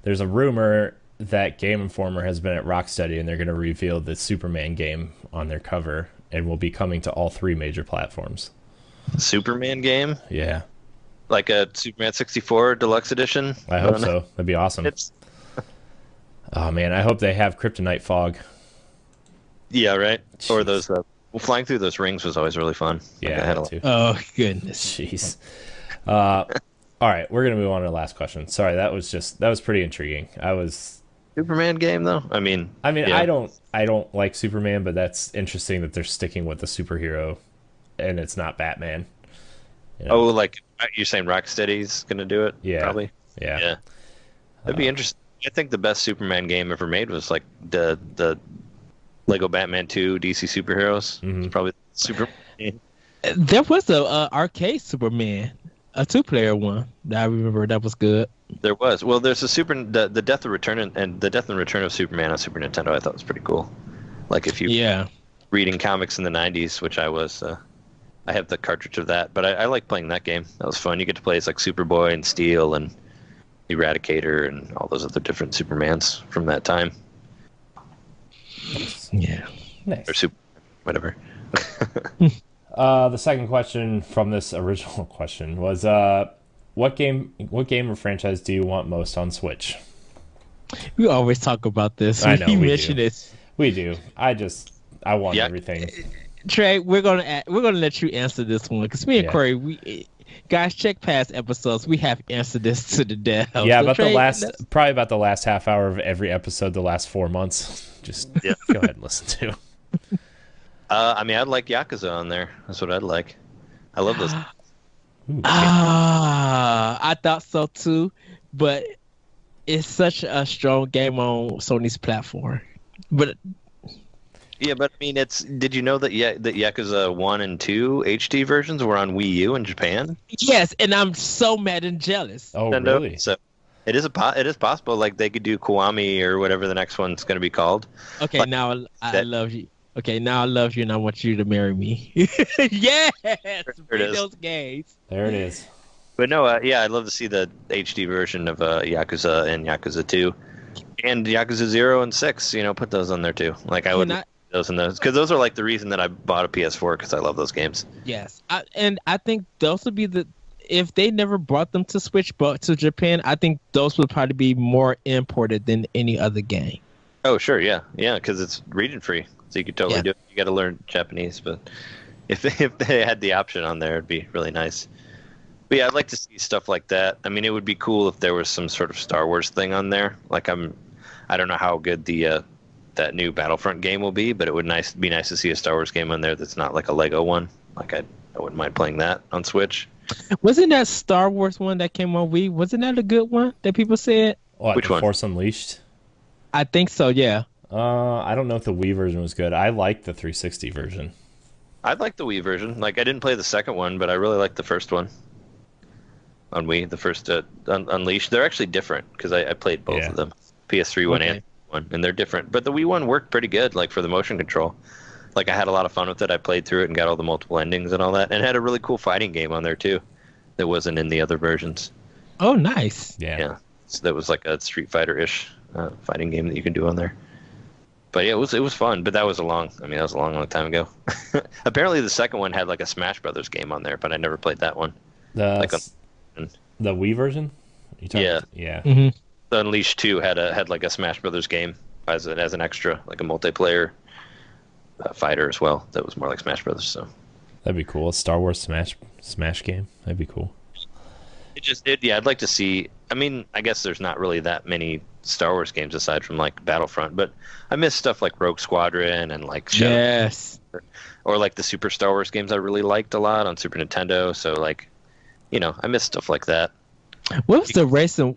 There's a rumor that Game Informer has been at Rocksteady, and they're going to reveal the Superman game on their cover, and will be coming to all 3 major platforms. Superman game? Yeah. Like a Superman 64 Deluxe Edition? I hope so. That'd be awesome. Oh, man, I hope they have Kryptonite Fog. Yeah, right? Jeez. Or those... flying through those rings was always really fun. Yeah, Oh, goodness. Jeez. All right, we're going to move on to the last question. Sorry, that was pretty intriguing. Superman game, though? I mean, yeah. I don't like Superman, but that's interesting that they're sticking with the superhero, and it's not Batman. Oh, like you're saying Rocksteady's gonna do it? Yeah, probably. Yeah. That'd be interesting. I think the best Superman game ever made was like the Lego Batman 2 DC Superheroes. Mm-hmm. It's probably Superman game. There was a arcade Superman, a 2-player one that I remember that was good. There was. Well, there's the Death and Return and the Death and Return of Superman on Super Nintendo. I thought was pretty cool. Like if you reading comics in the 90s, which I was. I have the cartridge of that, but I like playing that game. That was fun. You get to play as like Superboy and Steel and Eradicator and all those other different Supermans from that time. Yeah. Nice. Or whatever. The second question from this original question was, what game or franchise do you want most on Switch? We always talk about this. I know we mention do. it. We do. I want everything. Trey, we're gonna let you answer this one because me and Corey, guys, check past episodes. We have answered this to the death. Yeah, so about Trey, probably about the last half hour of every episode the last 4 months. Just go ahead and listen to. I mean, I'd like Yakuza on there. That's what I'd like. I love those. I thought so too, but it's such a strong game on Sony's platform. But yeah, but I mean, did you know that that Yakuza 1 and 2 HD versions were on Wii U in Japan? Yes, and I'm so mad and jealous. Oh, Nintendo. really? So It is possible. Like they could do Kiwami or whatever the next one's going to be called. Okay, Like, now I love you. Okay, now I love you, and I want you to marry me. Yes, it is. those games. There it is. But no, yeah, I'd love to see the HD version of Yakuza and Yakuza 2 and Yakuza 0 and 6. Put those on there too. Like I would those and those because those are like the reason that I bought a PS4 because I love those games. Yes, and I think those would be if they never brought them to Switch but to Japan, I think those would probably be more imported than any other game. Oh sure, yeah, because it's region free, so you could totally do it. You got to learn Japanese, but if they had the option on there, it'd be really nice. But yeah, I'd like to see stuff like that. I mean, it would be cool if there was some sort of Star Wars thing on there. Like I don't know how good the that new Battlefront game will be, but it would be nice to see a Star Wars game on there that's not like a Lego one. Like I wouldn't mind playing that on Switch. Wasn't that Star Wars one that came on Wii? Wasn't that a good one that people said? What, Which the one? Force Unleashed? I think so. Yeah. I don't know if the Wii version was good. I liked the 360 version. I'd like the Wii version. Like I didn't play the second one, but I really liked the first one on Wii. The first Unleashed. They're actually different because I played both of them. PS3 one and one, and they're different. But the Wii one worked pretty good, like for the motion control. Like I had a lot of fun with it. I played through it and got all the multiple endings and all that, and it had a really cool fighting game on there too, that wasn't in the other versions. Oh, nice. Yeah. So that was like a Street Fighter-ish fighting game that you can do on there. But yeah, it was fun. But that was a long time ago. Apparently, the second one had like a Smash Brothers game on there, but I never played that one. The Wii version? Yeah. Mm-hmm. The Unleashed 2 had like a Smash Brothers game as an extra, like a multiplayer fighter as well. That was more like Smash Brothers. So that'd be cool. A Star Wars Smash game. That'd be cool. I'd like to see. I mean, I guess there's not really that many Star Wars games aside from like Battlefront, but I miss stuff like Rogue Squadron and like or like the Super Star Wars games I really liked a lot on Super Nintendo. So like, I miss stuff like that. What was the racing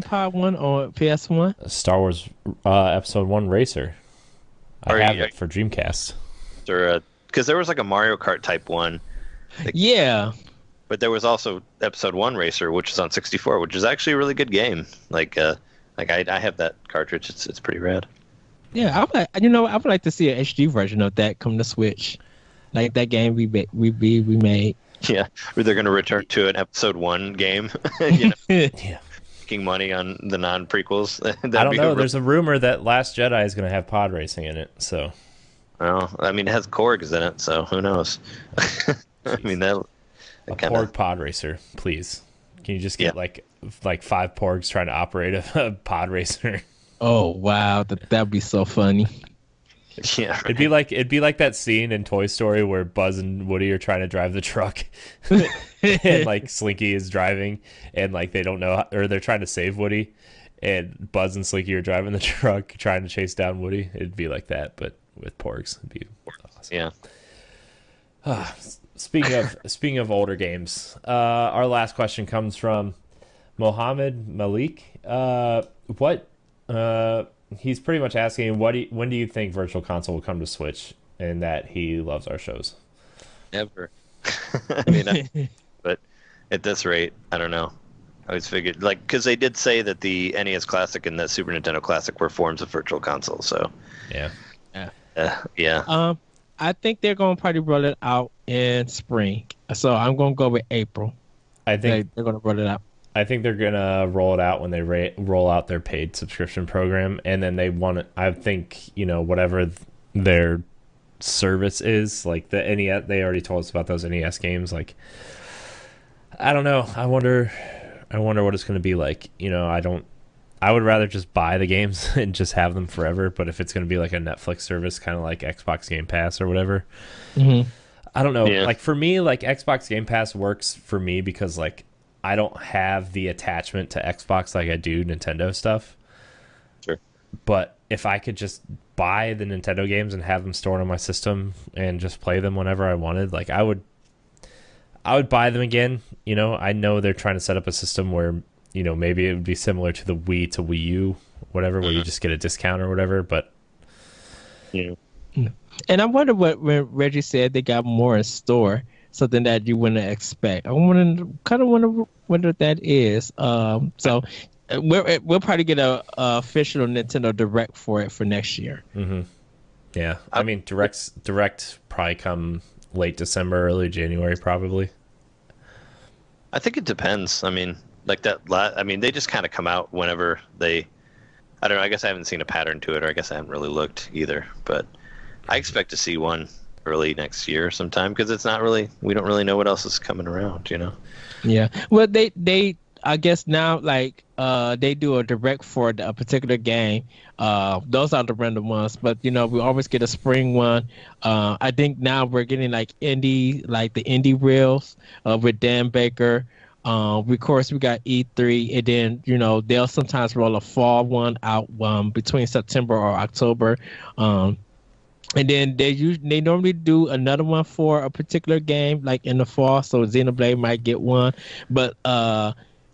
pod one on PS1? Star Wars Episode 1 Racer. I have it for Dreamcast. Because there was like a Mario Kart type one. Yeah. But there was also Episode 1 Racer, which is on 64, which is actually a really good game. Like I have that cartridge. It's pretty rad. Yeah, I would like to see an HD version of that come to Switch, like that game we made. Yeah, or they're going to return to an Episode 1 game. Yeah, making money on the non-prequels. I don't know. There's a rumor that Last Jedi is going to have pod racing in it. So, well, I mean, it has Korgs in it, so who knows? I mean, that. A Porg pod racer, please. Can you just get like 5 Porgs trying to operate a pod racer? Oh wow, that'd be so funny. Yeah, right. It'd be like that scene in Toy Story where Buzz and Woody are trying to drive the truck, and like Slinky is driving, and like they don't know, or they're trying to save Woody, and Buzz and Slinky are driving the truck trying to chase down Woody. It'd be like that, but with Porgs. It'd be awesome. Yeah. Speaking of older games, our last question comes from Mohammed Malik. He's pretty much asking when do you think Virtual Console will come to Switch, and that he loves our shows. Never. I mean, but at this rate, I don't know. I always figured because they did say that the NES Classic and the Super Nintendo Classic were forms of Virtual Console. So yeah. I think they're going to probably roll it out in spring. So I'm going to go with April. I think they're going to roll it out. I think they're going to roll it out when they roll out their paid subscription program. And then they want it, I think, whatever their service is, like the NES, they already told us about those NES games. Like, I don't know. I wonder what it's going to be like. I would rather just buy the games and just have them forever. But if it's going to be like a Netflix service, kind of like Xbox Game Pass or whatever, I don't know. Yeah. Like for me, like Xbox Game Pass works for me because like I don't have the attachment to Xbox like I do Nintendo stuff. Sure. But if I could just buy the Nintendo games and have them stored on my system and just play them whenever I wanted, like I would buy them again. I know they're trying to set up a system where maybe it would be similar to the Wii to Wii U, whatever, where you just get a discount or whatever. But and I wonder when Reggie said they got more in store, something that you wouldn't expect. I kind of wonder what that is. So we'll probably get a official Nintendo Direct for it for next year. Mm-hmm. Yeah, I mean, direct probably come late December, early January, probably. I think it depends. I mean, like that. I mean, they just kind of come out whenever they. I don't know. I guess I haven't seen a pattern to it, or I guess I haven't really looked either. But I expect to see one early next year sometime because it's not really. We don't really know what else is coming around. Yeah. Well, they I guess now like they do a direct for a particular game. Those are the random ones, but we always get a spring one. I think now we're getting like the indie reels with Dan Baker. Of course, we got E3, and then they'll sometimes roll a fall one out between September or October. And then they normally do another one for a particular game, like in the fall. So Xenoblade might get one, but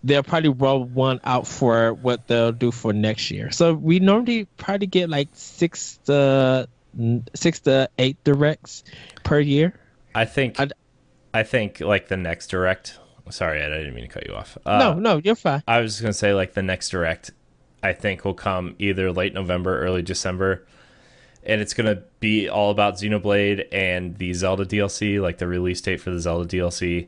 they'll probably roll one out for what they'll do for next year. So we normally probably get like 6 to 8 directs per year. I think like the next direct. Sorry, Ed, I didn't mean to cut you off. No, you're fine. I was just gonna say like the next direct, I think will come either late November, early December, and it's gonna be all about Xenoblade and the Zelda DLC, like the release date for the Zelda DLC.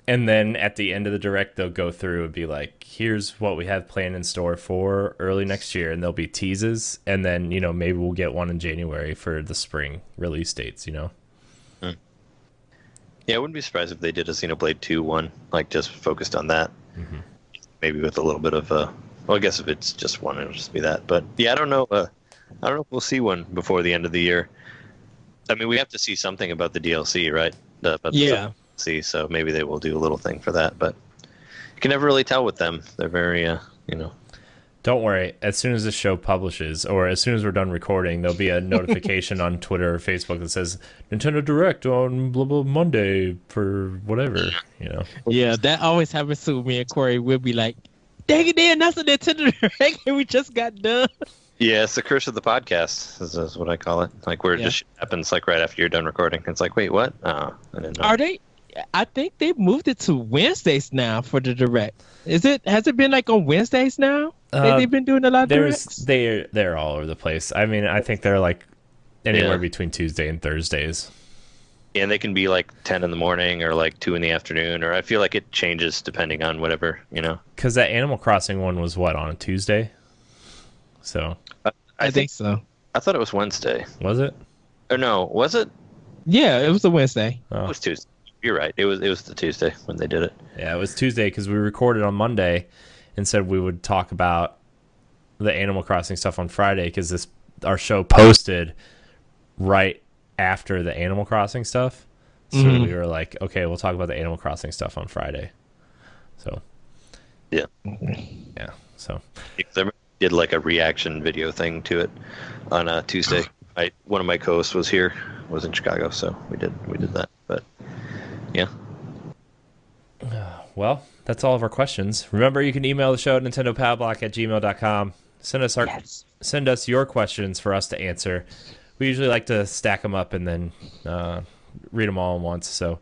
And then at the end of the direct, they'll go through and be like, here's what we have planned in store for early next year. And there'll be teases. And then, maybe we'll get one in January for the spring release dates, Yeah, I wouldn't be surprised if they did a Xenoblade 2 one, like just focused on that. Mm-hmm. Maybe with a little bit of well, I guess if it's just one, it'll just be that. But yeah, I don't know. I don't know if we'll see one before the end of the year. I mean, we have to see something about the DLC, right? Yeah. See, so maybe they will do a little thing for that, but you can never really tell with them. They're very Don't worry, as soon as the show publishes or as soon as we're done recording, there'll be a notification on Twitter or Facebook that says Nintendo Direct on blah blah Monday for whatever. Yeah, that always happens to me and Corey. We'll be like, dang it, they announced a Nintendo Direct and we just got done. Yeah, it's the curse of the podcast is what I call it, like where it just happens like right after you're done recording. It's like, wait, what? I didn't know. Are they? I think they moved it to Wednesdays now for the direct. Has it been like on Wednesdays now? They've been doing a lot of directs? They're all over the place. I mean, I think they're like anywhere between Tuesday and Thursdays. Yeah, and they can be like 10 in the morning or like 2 in the afternoon, or I feel like it changes depending on whatever, Because that Animal Crossing one was what, on a Tuesday? So I think so. I thought it was Wednesday. Was it? Or no, was it? Yeah, it was a Wednesday. Oh. It was Tuesday. You're right. It was the Tuesday when they did it. Yeah, it was Tuesday because we recorded on Monday and said we would talk about the Animal Crossing stuff on Friday because our show posted right after the Animal Crossing stuff. So we were like, okay, we'll talk about the Animal Crossing stuff on Friday. So yeah. So they did like a reaction video thing to it on Tuesday. One of my co-hosts was in Chicago, so we did that. But yeah. Well, that's all of our questions. Remember, you can email the show at nintendopowerblock@gmail.com. Send us your questions for us to answer. We usually like to stack them up and then read them all at once. So,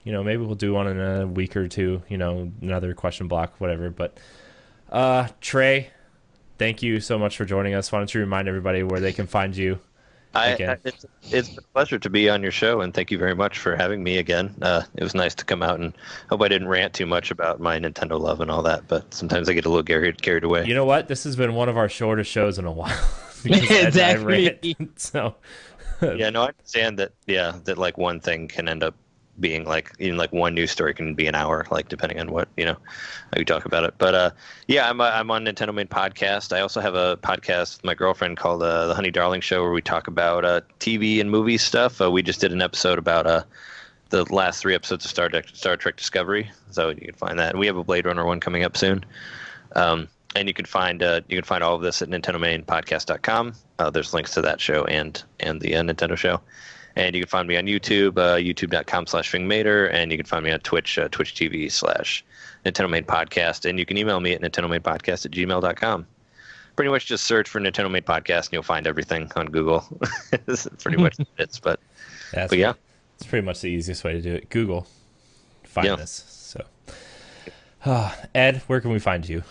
maybe we'll do one in a week or two, another question block, whatever. But Trey, thank you so much for joining us. Why don't you remind everybody where they can find you? It's been a pleasure to be on your show, and thank you very much for having me again. It was nice to come out, and hope I didn't rant too much about my Nintendo love and all that, but sometimes I get a little carried away. You know what? This has been one of our shortest shows in a while. Exactly. So yeah, no, I understand that. Yeah, that like one thing can end up being like even like one news story can be an hour, like depending on what how you talk about it. But yeah, I'm on Nintendomain podcast. I also have a podcast with my girlfriend called the Honey Darling Show, where we talk about TV and movie stuff. We just did an episode about the last 3 episodes of Star Trek Discovery, so you can find that. And we have a Blade Runner one coming up soon. And you can find all of this at nintendomainpodcast.com. There's links to that show and the Nintendo show. And you can find me on YouTube, youtube.com/fingmater, and you can find me on Twitch, Twitch TV/Nintendomain Podcast. And you can email me at nintendomainpodcast@gmail.com. Pretty much just search for Nintendomain Podcast and you'll find everything on Google. It's pretty much it. But yeah. It's pretty much the easiest way to do it. Google. Find this. So, Ed, where can we find you?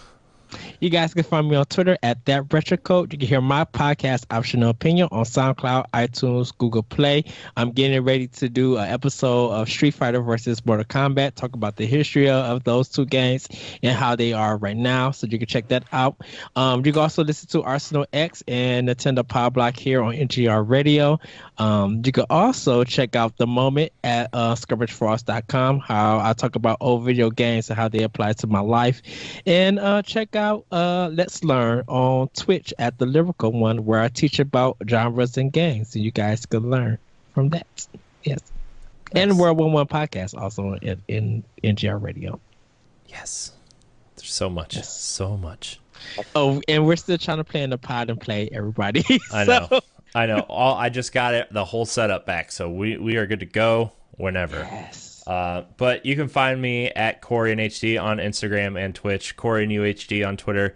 You guys can find me on Twitter at that retro code. You can hear my podcast, Optional Opinion, on SoundCloud, iTunes, Google Play. I'm getting ready to do an episode of Street Fighter versus Mortal Kombat, talk about the history of those two games and how they are right now. So you can check that out. You can also listen to Arsenal X and Nintendo Power Block here on NGR Radio. You can also check out The Moment at ScrummageFrost.com, how I talk about old video games and how they apply to my life. And check out Let's Learn on Twitch at The Lyrical One, where I teach about genres and games, so you guys can learn from that. Yes. Nice. And World 1 podcast also in NGR Radio. Yes. There's so much. Yes. So much. Oh, and we're still trying to play in the pod and play, everybody. I know. I know. I just got it, the whole setup back, so we are good to go whenever. Yes. But you can find me at Corey and HD on Instagram and Twitch, Corey and UHD on Twitter.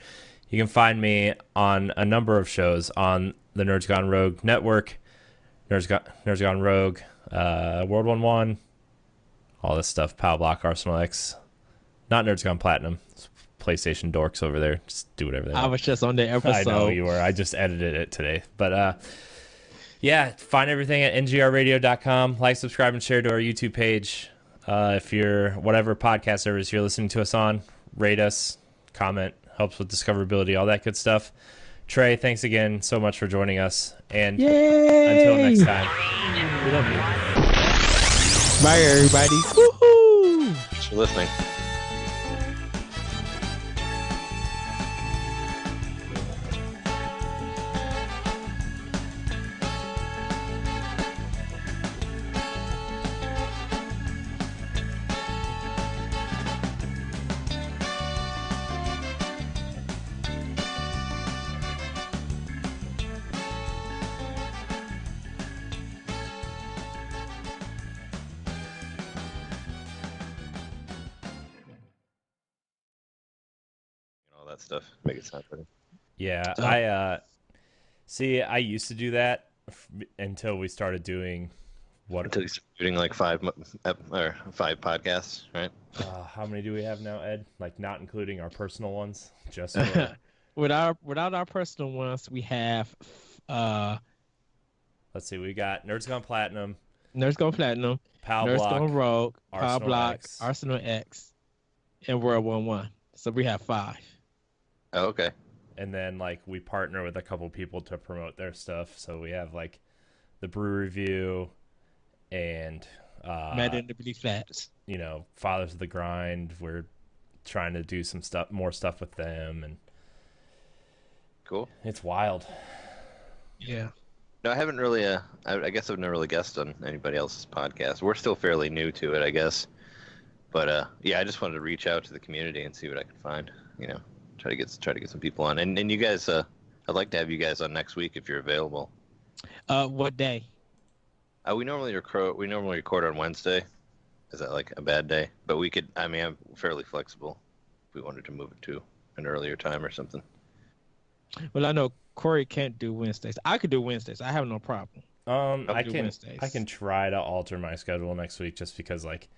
You can find me on a number of shows on the Nerds Gone Rogue Network, Nerds Gone Rogue, World 1-1, all this stuff, Power Block, Arsenal X, not Nerds Gone Platinum. It's PlayStation dorks over there. Just do whatever they want. I was just on the episode. I know you were. I just edited it today. But yeah, find everything at ngrradio.com. Like, subscribe, and share to our YouTube page. If you're whatever podcast service you're listening to us on, rate us, comment, helps with discoverability, all that good stuff. Trey, thanks again so much for joining us. And until next time, we love you. Bye, everybody. Woohoo! Thanks for listening. That stuff make it sound better. Yeah, I used to do that until we started doing until you started doing like five podcasts, right? How many do we have now, Ed? Like, not including our personal ones, just for... without our personal ones, we have let's see, we got Nerds Gone Platinum, Nerds Gone Platinum, Power Nerds Block, Gone Rogue, Power Arsenal Block, X. Arsenal X, and World 1-1. So we have 5. Oh, okay. And then, like, we partner with a couple people to promote their stuff. So we have, like, the Brew Review and Mad Independent Flats. You know, Fathers of the Grind. We're trying to do some more stuff with them, and cool. It's wild. Yeah. No, I haven't really. I guess I've never really guessed on anybody else's podcast. We're still fairly new to it, I guess. But yeah, I just wanted to reach out to the community and see what I could find. You know, try to get some people on. And you guys, I'd like to have you guys on next week if you're available. What day? We normally record on Wednesday. Is that like a bad day? But we could. I mean, I'm fairly flexible. If we wanted to move it to an earlier time or something. Well, I know Corey can't do Wednesdays. I could do Wednesdays. I have no problem. I can try to alter my schedule next week just because, like,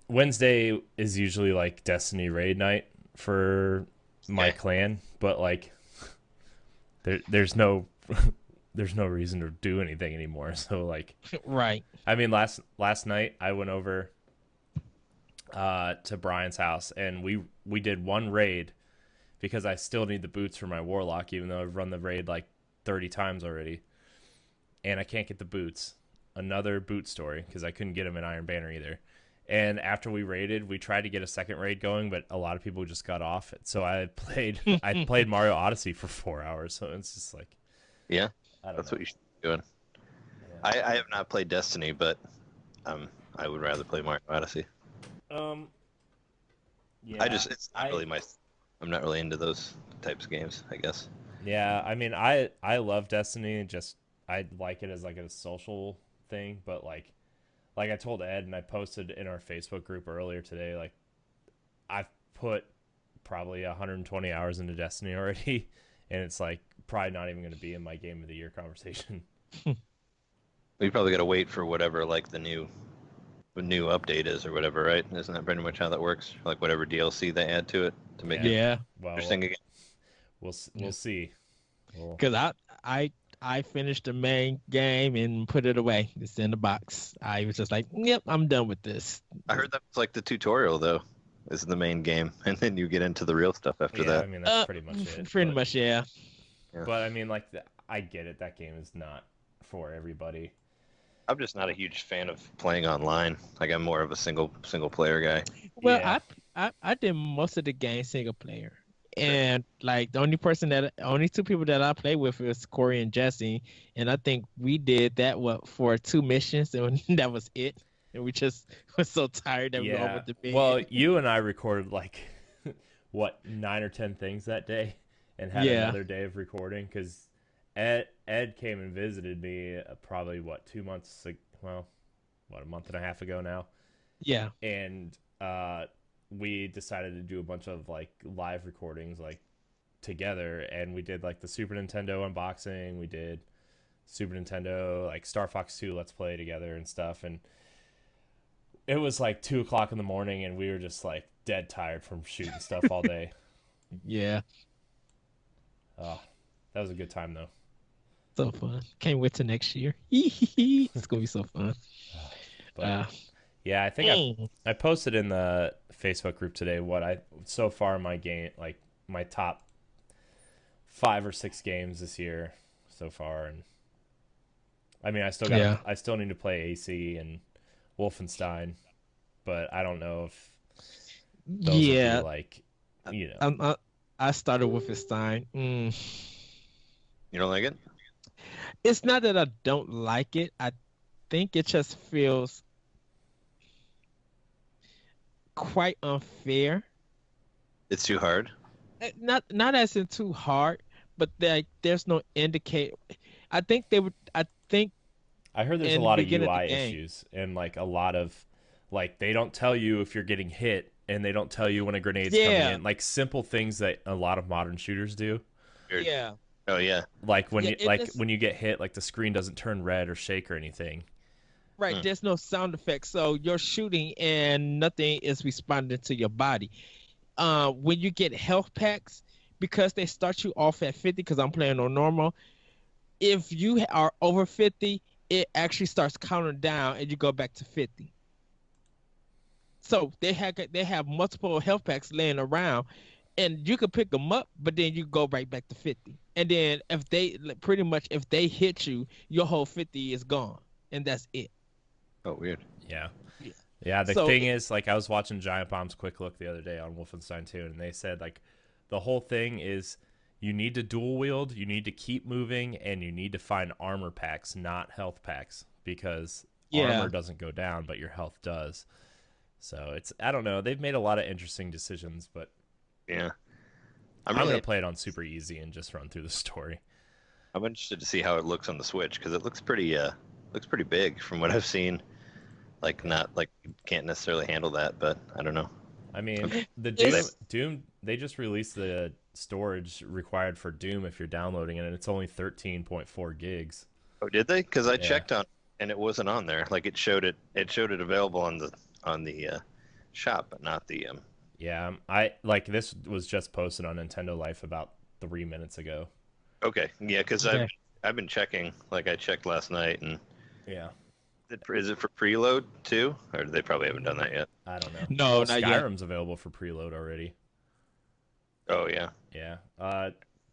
Wednesday is usually like Destiny raid night for my clan, but like there's no reason to do anything anymore. So like, right. I mean, last night I went over to Brian's house and we did one raid because I still need the boots for my warlock, even though I've run the raid like 30 times already, and I can't get the boots. Another boot story because I couldn't get them in Iron Banner either. And after we raided, we tried to get a second raid going, but a lot of people just got off it. So I played Mario Odyssey for 4 hours. So it's just like, yeah, that's what you should be doing. Yeah. I have not played Destiny, but I would rather play Mario Odyssey. Yeah, I'm not really into those types of games, I guess. Yeah, I mean, I love Destiny. Just I like it as like a social thing, but like I told Ed and I posted in our Facebook group earlier today, like I've put probably 120 hours into Destiny already, and it's like probably not even going to be in my game of the year conversation. We probably got to wait for whatever, like the new new update is or whatever, right? Isn't that pretty much how that works? Like whatever DLC they add to it to make it Yeah, Well, interesting again. we'll see. We'll, because I finished the main game and put it away. It's in the box. I was just like, yep, I'm done with this. I heard that was like the tutorial though, is the main game, and then you get into the real stuff after yeah, that. I mean that's pretty much it. Pretty much, yeah. But I mean, like, I get it. That game is not for everybody. I'm just not a huge fan of playing online. Like I'm more of a single player guy. Well, Yeah. I did most of the game single player, and like the only two people that I played with was Corey and Jesse, and I think we did that for 2 missions, and that was it. And we just was so tired that we all went to bed. Well, you and I recorded like what 9 or 10 things that day, and had another day of recording because Ed came and visited me probably 2 months a month and a half ago now. Yeah. And we decided to do a bunch of like live recordings like together, and we did like the Super Nintendo unboxing, we did Super Nintendo like Star Fox 2 Let's Play together and stuff, and it was like 2:00 in the morning, and we were just like dead tired from shooting stuff all day. Yeah. Oh, that was a good time though. So fun. Can't wait till next year. It's gonna be so fun. But yeah, I think I posted in the Facebook group today so far my game, like my top 5 or 6 games this year so far, and I mean I still need to play AC and Wolfenstein, but I don't know if those would be like, you know. I started Wolfenstein. You don't like it? It's not that I don't like it. I think it just feels quite unfair. It's too hard. Not as in too hard, but there's no indicator. I think I heard there's a lot of UI issues, and like a lot of like they don't tell you if you're getting hit, and they don't tell you when a grenade's coming in. Like simple things that a lot of modern shooters do. Yeah. Oh yeah. Like when when you get hit, like the screen doesn't turn red or shake or anything. Right. There's no sound effects, so you're shooting and nothing is responding to your body. When you get health packs, because they start you off at 50, because I'm playing on normal. If you are over 50, it actually starts counting down, and you go back to 50. So they have multiple health packs laying around, and you can pick them up, but then you go right back to 50. And then if they hit you, your whole 50 is gone, and that's it. Oh, weird. Yeah. The thing is, like, I was watching Giant Bomb's Quick Look the other day on Wolfenstein 2, and they said like the whole thing is you need to dual wield, you need to keep moving, and you need to find armor packs, not health packs, because armor doesn't go down, but your health does. So I don't know. They've made a lot of interesting decisions, but yeah, I'm going to play it on super easy and just run through the story. I'm interested to see how it looks on the Switch, because it looks pretty big from what I've seen. Like not like can't necessarily handle that, but I don't know. I mean, the Doom, they just released the storage required for Doom if you're downloading it, and it's only 13.4 gigs. Oh, did they? Because I checked on, and it wasn't on there. Like it showed it available on the shop, but not the Yeah, I like this was just posted on Nintendo Life about 3 minutes ago. Okay, yeah, because I've been checking. Like I checked last night, and yeah. Is it for preload too, or they probably haven't done that yet? I don't know. No, not yet. Skyrim's available for preload already. Oh yeah. Yeah.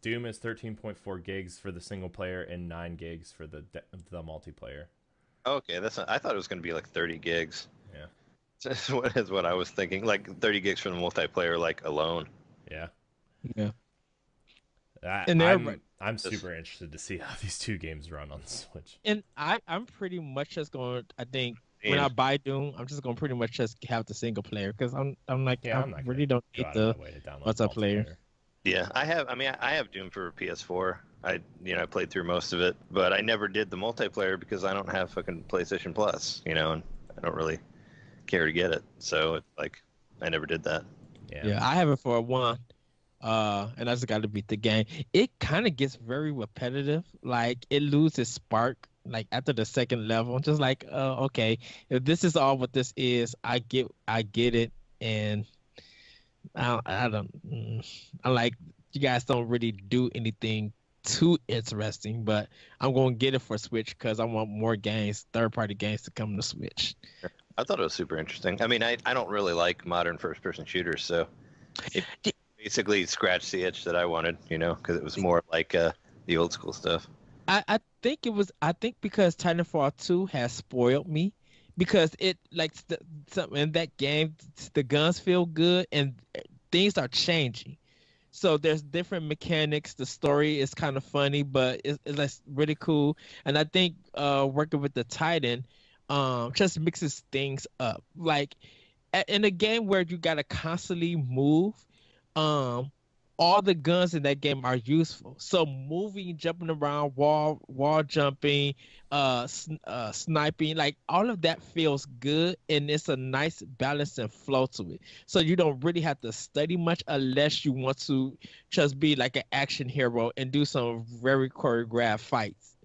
Doom is 13.4 gigs for the single player and 9 gigs for the multiplayer. Okay, I thought it was going to be like 30 gigs. Yeah. That's what I was thinking. Like 30 gigs for the multiplayer, like alone. Yeah. Yeah. I'm super interested to see how these two games run on Switch. And I'm pretty much just going. I think when I buy Doom, I'm just going to pretty much just have the single player, because I'm like I really don't need the multiplayer. Yeah, I have Doom for PS4. I played through most of it, but I never did the multiplayer because I don't have fucking PlayStation Plus, and I don't really care to get it. So it's like I never did that. Yeah, I have it for one. And I just got to beat the game. It kind of gets very repetitive. Like it loses spark like after the second level. I'm just like, okay, if this is all what this is, I get it, and I like you guys don't really do anything too interesting, but I'm gonna get it for Switch because I want more games, third-party games to come to Switch. I thought it was super interesting. I mean, I don't really like modern first-person shooters, so it basically scratched the itch that I wanted, because it was more like the old school stuff. I think it was. I think because Titanfall 2 has spoiled me because it like in that game the guns feel good and things are changing. So there's different mechanics. The story is kind of funny, but it's like really cool. And I think working with the Titan just mixes things up. Like in a game where you gotta constantly move, um, all the guns in that game are useful. So moving, jumping around, wall jumping, sniping, like all of that feels good, and it's a nice balance and flow to it. So you don't really have to study much unless you want to just be like an action hero and do some very choreographed fights,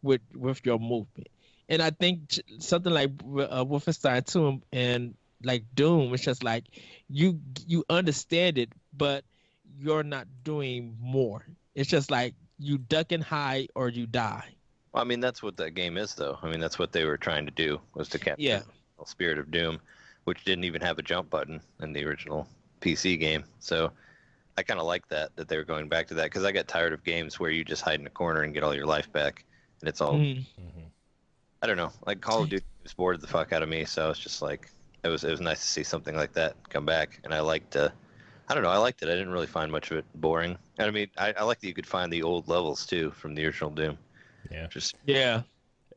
with your movement. And I think something like Wolfenstein 2 and like Doom, it's just like you understand it, but you're not doing more. It's just like you duck and hide or you die. Well, I mean, that's what that game is, though. I mean, that's what they were trying to do, was to capture the spirit of Doom, which didn't even have a jump button in the original PC game. So I kind of like that they were going back to that, because I got tired of games where you just hide in a corner and get all your life back, and it's all I don't know, like Call of Duty was bored the fuck out of me, so it's just like it was nice to see something like that come back, and I liked I don't know, I liked it. I didn't really find much of it boring. And I mean, I like that you could find the old levels too from the original Doom. Yeah.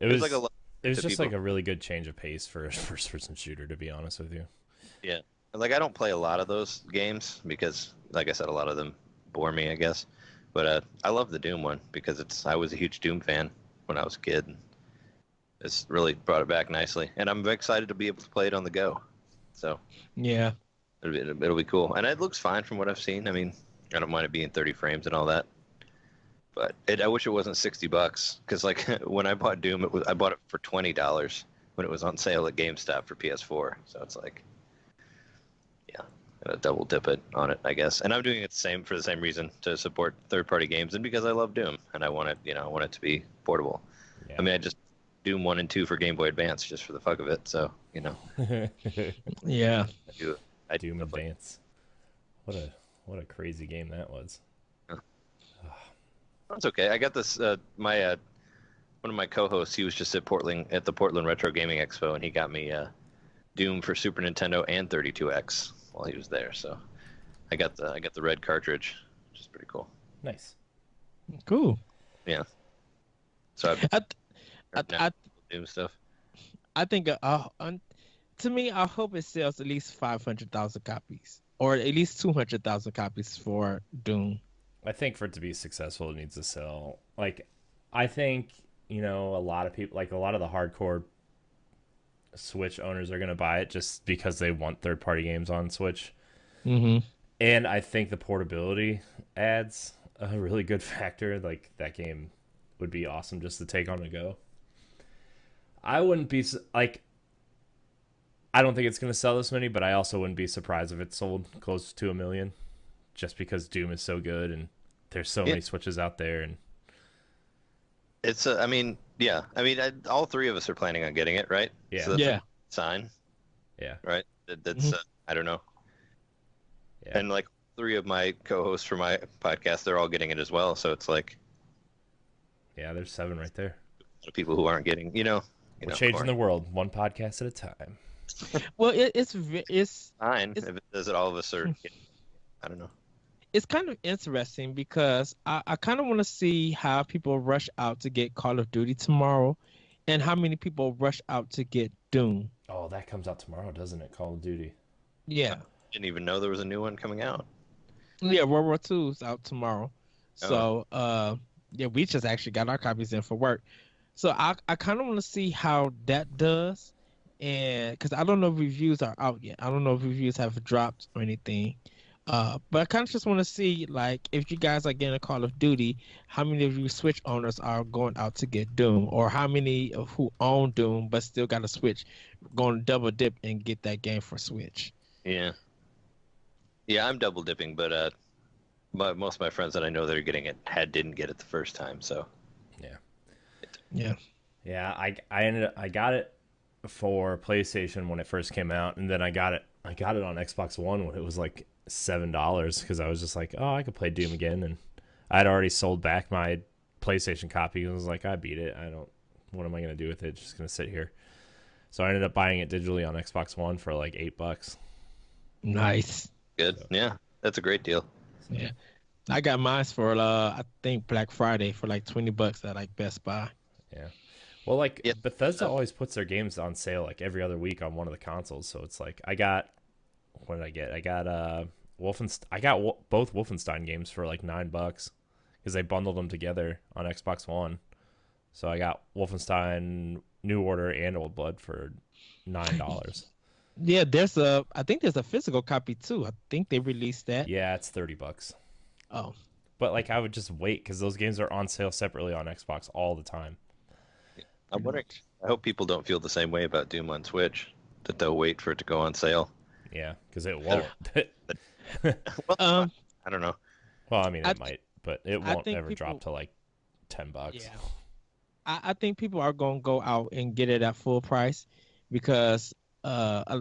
It was like it was just like a really good change of pace for a first-person shooter, to be honest with you. Yeah. Like, I don't play a lot of those games because, like I said, a lot of them bore me, I guess. But I love the Doom one because I was a huge Doom fan when I was a kid. And it's really brought it back nicely. And I'm excited to be able to play it on the go. So yeah, it'll be cool. And it looks fine from what I've seen. I mean, I don't mind it being 30 frames and all that. But I wish it wasn't $60 because, like, when I bought Doom, I bought it for $20 when it was on sale at GameStop for PS4. So it's like, yeah, gonna double dip it on it, I guess. And I'm doing it for the same reason, to support third-party games, and because I love Doom and I want it, I want it to be portable. Yeah. I mean, I just Doom 1 and 2 for Game Boy Advance just for the fuck of it. So yeah, I Doom Advance. What a crazy game that was. That's okay. I got this. One of my co-hosts, he was just at the Portland Retro Gaming Expo, and he got me Doom for Super Nintendo and 32X while he was there. So I got the red cartridge, which is pretty cool. Nice. Cool. Yeah. So I Doom stuff. I think to me, I hope it sells at least 500,000 copies, or at least 200,000 copies for Doom. I think for it to be successful, it needs to sell. Like, I think, a lot of people, like a lot of the hardcore Switch owners are going to buy it just because they want third-party games on Switch. Mm-hmm. And I think the portability adds a really good factor. Like, that game would be awesome just to take on the go. I wouldn't be, like, I don't think it's going to sell this many, but I also wouldn't be surprised if it sold close to 1 million. Just because Doom is so good and there's so many Switches out there, and it's I mean, all three of us are planning on getting it, right? Yeah. So that's a sign. Yeah. Right. That's I don't know. Yeah. And like 3 of my co-hosts for my podcast, they're all getting it as well. So it's like, yeah, there's 7 right there. A lot of people who aren't getting, We're changing the world one podcast at a time. Well, it's fine if it does it. All of us are. I don't know. It's kind of interesting because I kind of want to see how people rush out to get Call of Duty tomorrow and how many people rush out to get Doom. Oh, that comes out tomorrow, doesn't it? Call of Duty. Yeah. I didn't even know there was a new one coming out. Yeah, World War II is out tomorrow. So, we just actually got our copies in for work. So I kind of want to see how that does. And because I don't know if reviews are out yet. I don't know if reviews have dropped or anything. But I kind of just want to see, like, if you guys are getting a Call of Duty, how many of you Switch owners are going out to get Doom, or how many of who own Doom but still got a Switch going to double dip and get that game for Switch? Yeah. Yeah, I'm double dipping, but most of my friends that I know that are getting it didn't get it the first time, so Yeah. Yeah. Yeah, I got it for PlayStation when it first came out, and then I got it on Xbox One when it was like $7 because I was just like, oh, I could play Doom again, and I'd already sold back my PlayStation copy and was like, I beat it. What am I gonna do with it? It's just gonna sit here. So I ended up buying it digitally on Xbox One for like $8. Nice. good. So, Yeah, that's a great deal. Yeah. I got mine for I think Black Friday for like $20 at like Best Buy. yeah. Well, like Yeah. Bethesda always puts their games on sale like every other week on one of the consoles. So it's like what did I get? I got both Wolfenstein games for like $9 because they bundled them together on Xbox One. So I got Wolfenstein New Order and Old Blood for $9. Yeah, I think there's a physical copy too. I think they released that. Yeah, it's $30. Oh, But like I would just wait because those games are on sale separately on Xbox all the time. I'm wondering. I hope people don't feel the same way about Doom on Switch, that they'll wait for it to go on sale. Yeah, because it won't. Well, um, I don't know. Well, I mean, I it might, but it I won't think ever people, drop to like $10. yeah, I think people are gonna go out and get it at full price because I,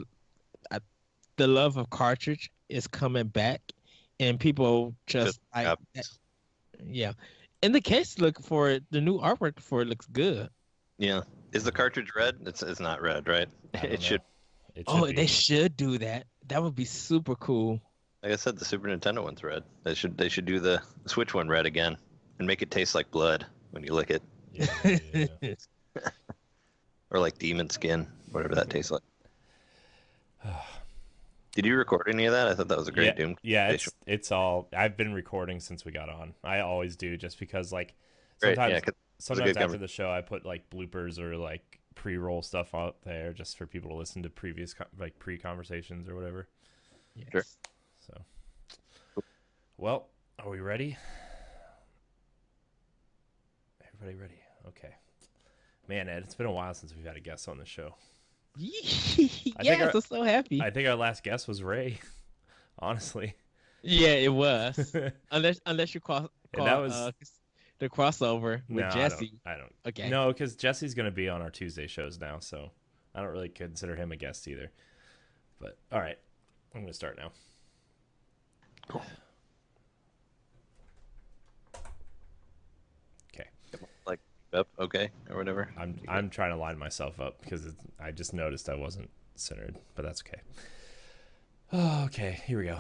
the love of cartridge is coming back, and people just like Yep. yeah. In the case, look for it. The new artwork for it looks good. Yeah. Is the cartridge red? It's not red, right? I don't It should. know. It Oh, should they be. should do that. That would be super cool. Like I said, the Super Nintendo one's red. They should do the Switch one red again and make it taste like blood when you lick it, Yeah. or like demon skin, whatever that tastes like. Did you record any of that? I thought that was a great Yeah, Doom. yeah, Station. it's all. I've been recording since we got on. I always do, just because like Great, sometimes yeah, 'cause it's a sometimes good after the show I put like bloopers or like pre-roll stuff out there just for people to listen to previous like pre-conversations or whatever. Sure. Yes. So, well, are we ready? Everybody ready? Okay. Man, Ed, it's been a while since we've had a guest on the show. Yes, I'm so happy. I think our last guest was Ray. Honestly, Yeah, it was. and Unless you that was the crossover with no, Jesse. I don't. Okay. No, because Jesse's going to be on our Tuesday shows now, so I don't really consider him a guest either. But all right, I'm going to start now. Okay, Like up, okay, or whatever. I'm trying to line myself up because I just noticed I wasn't centered, but that's okay. Okay, here we go.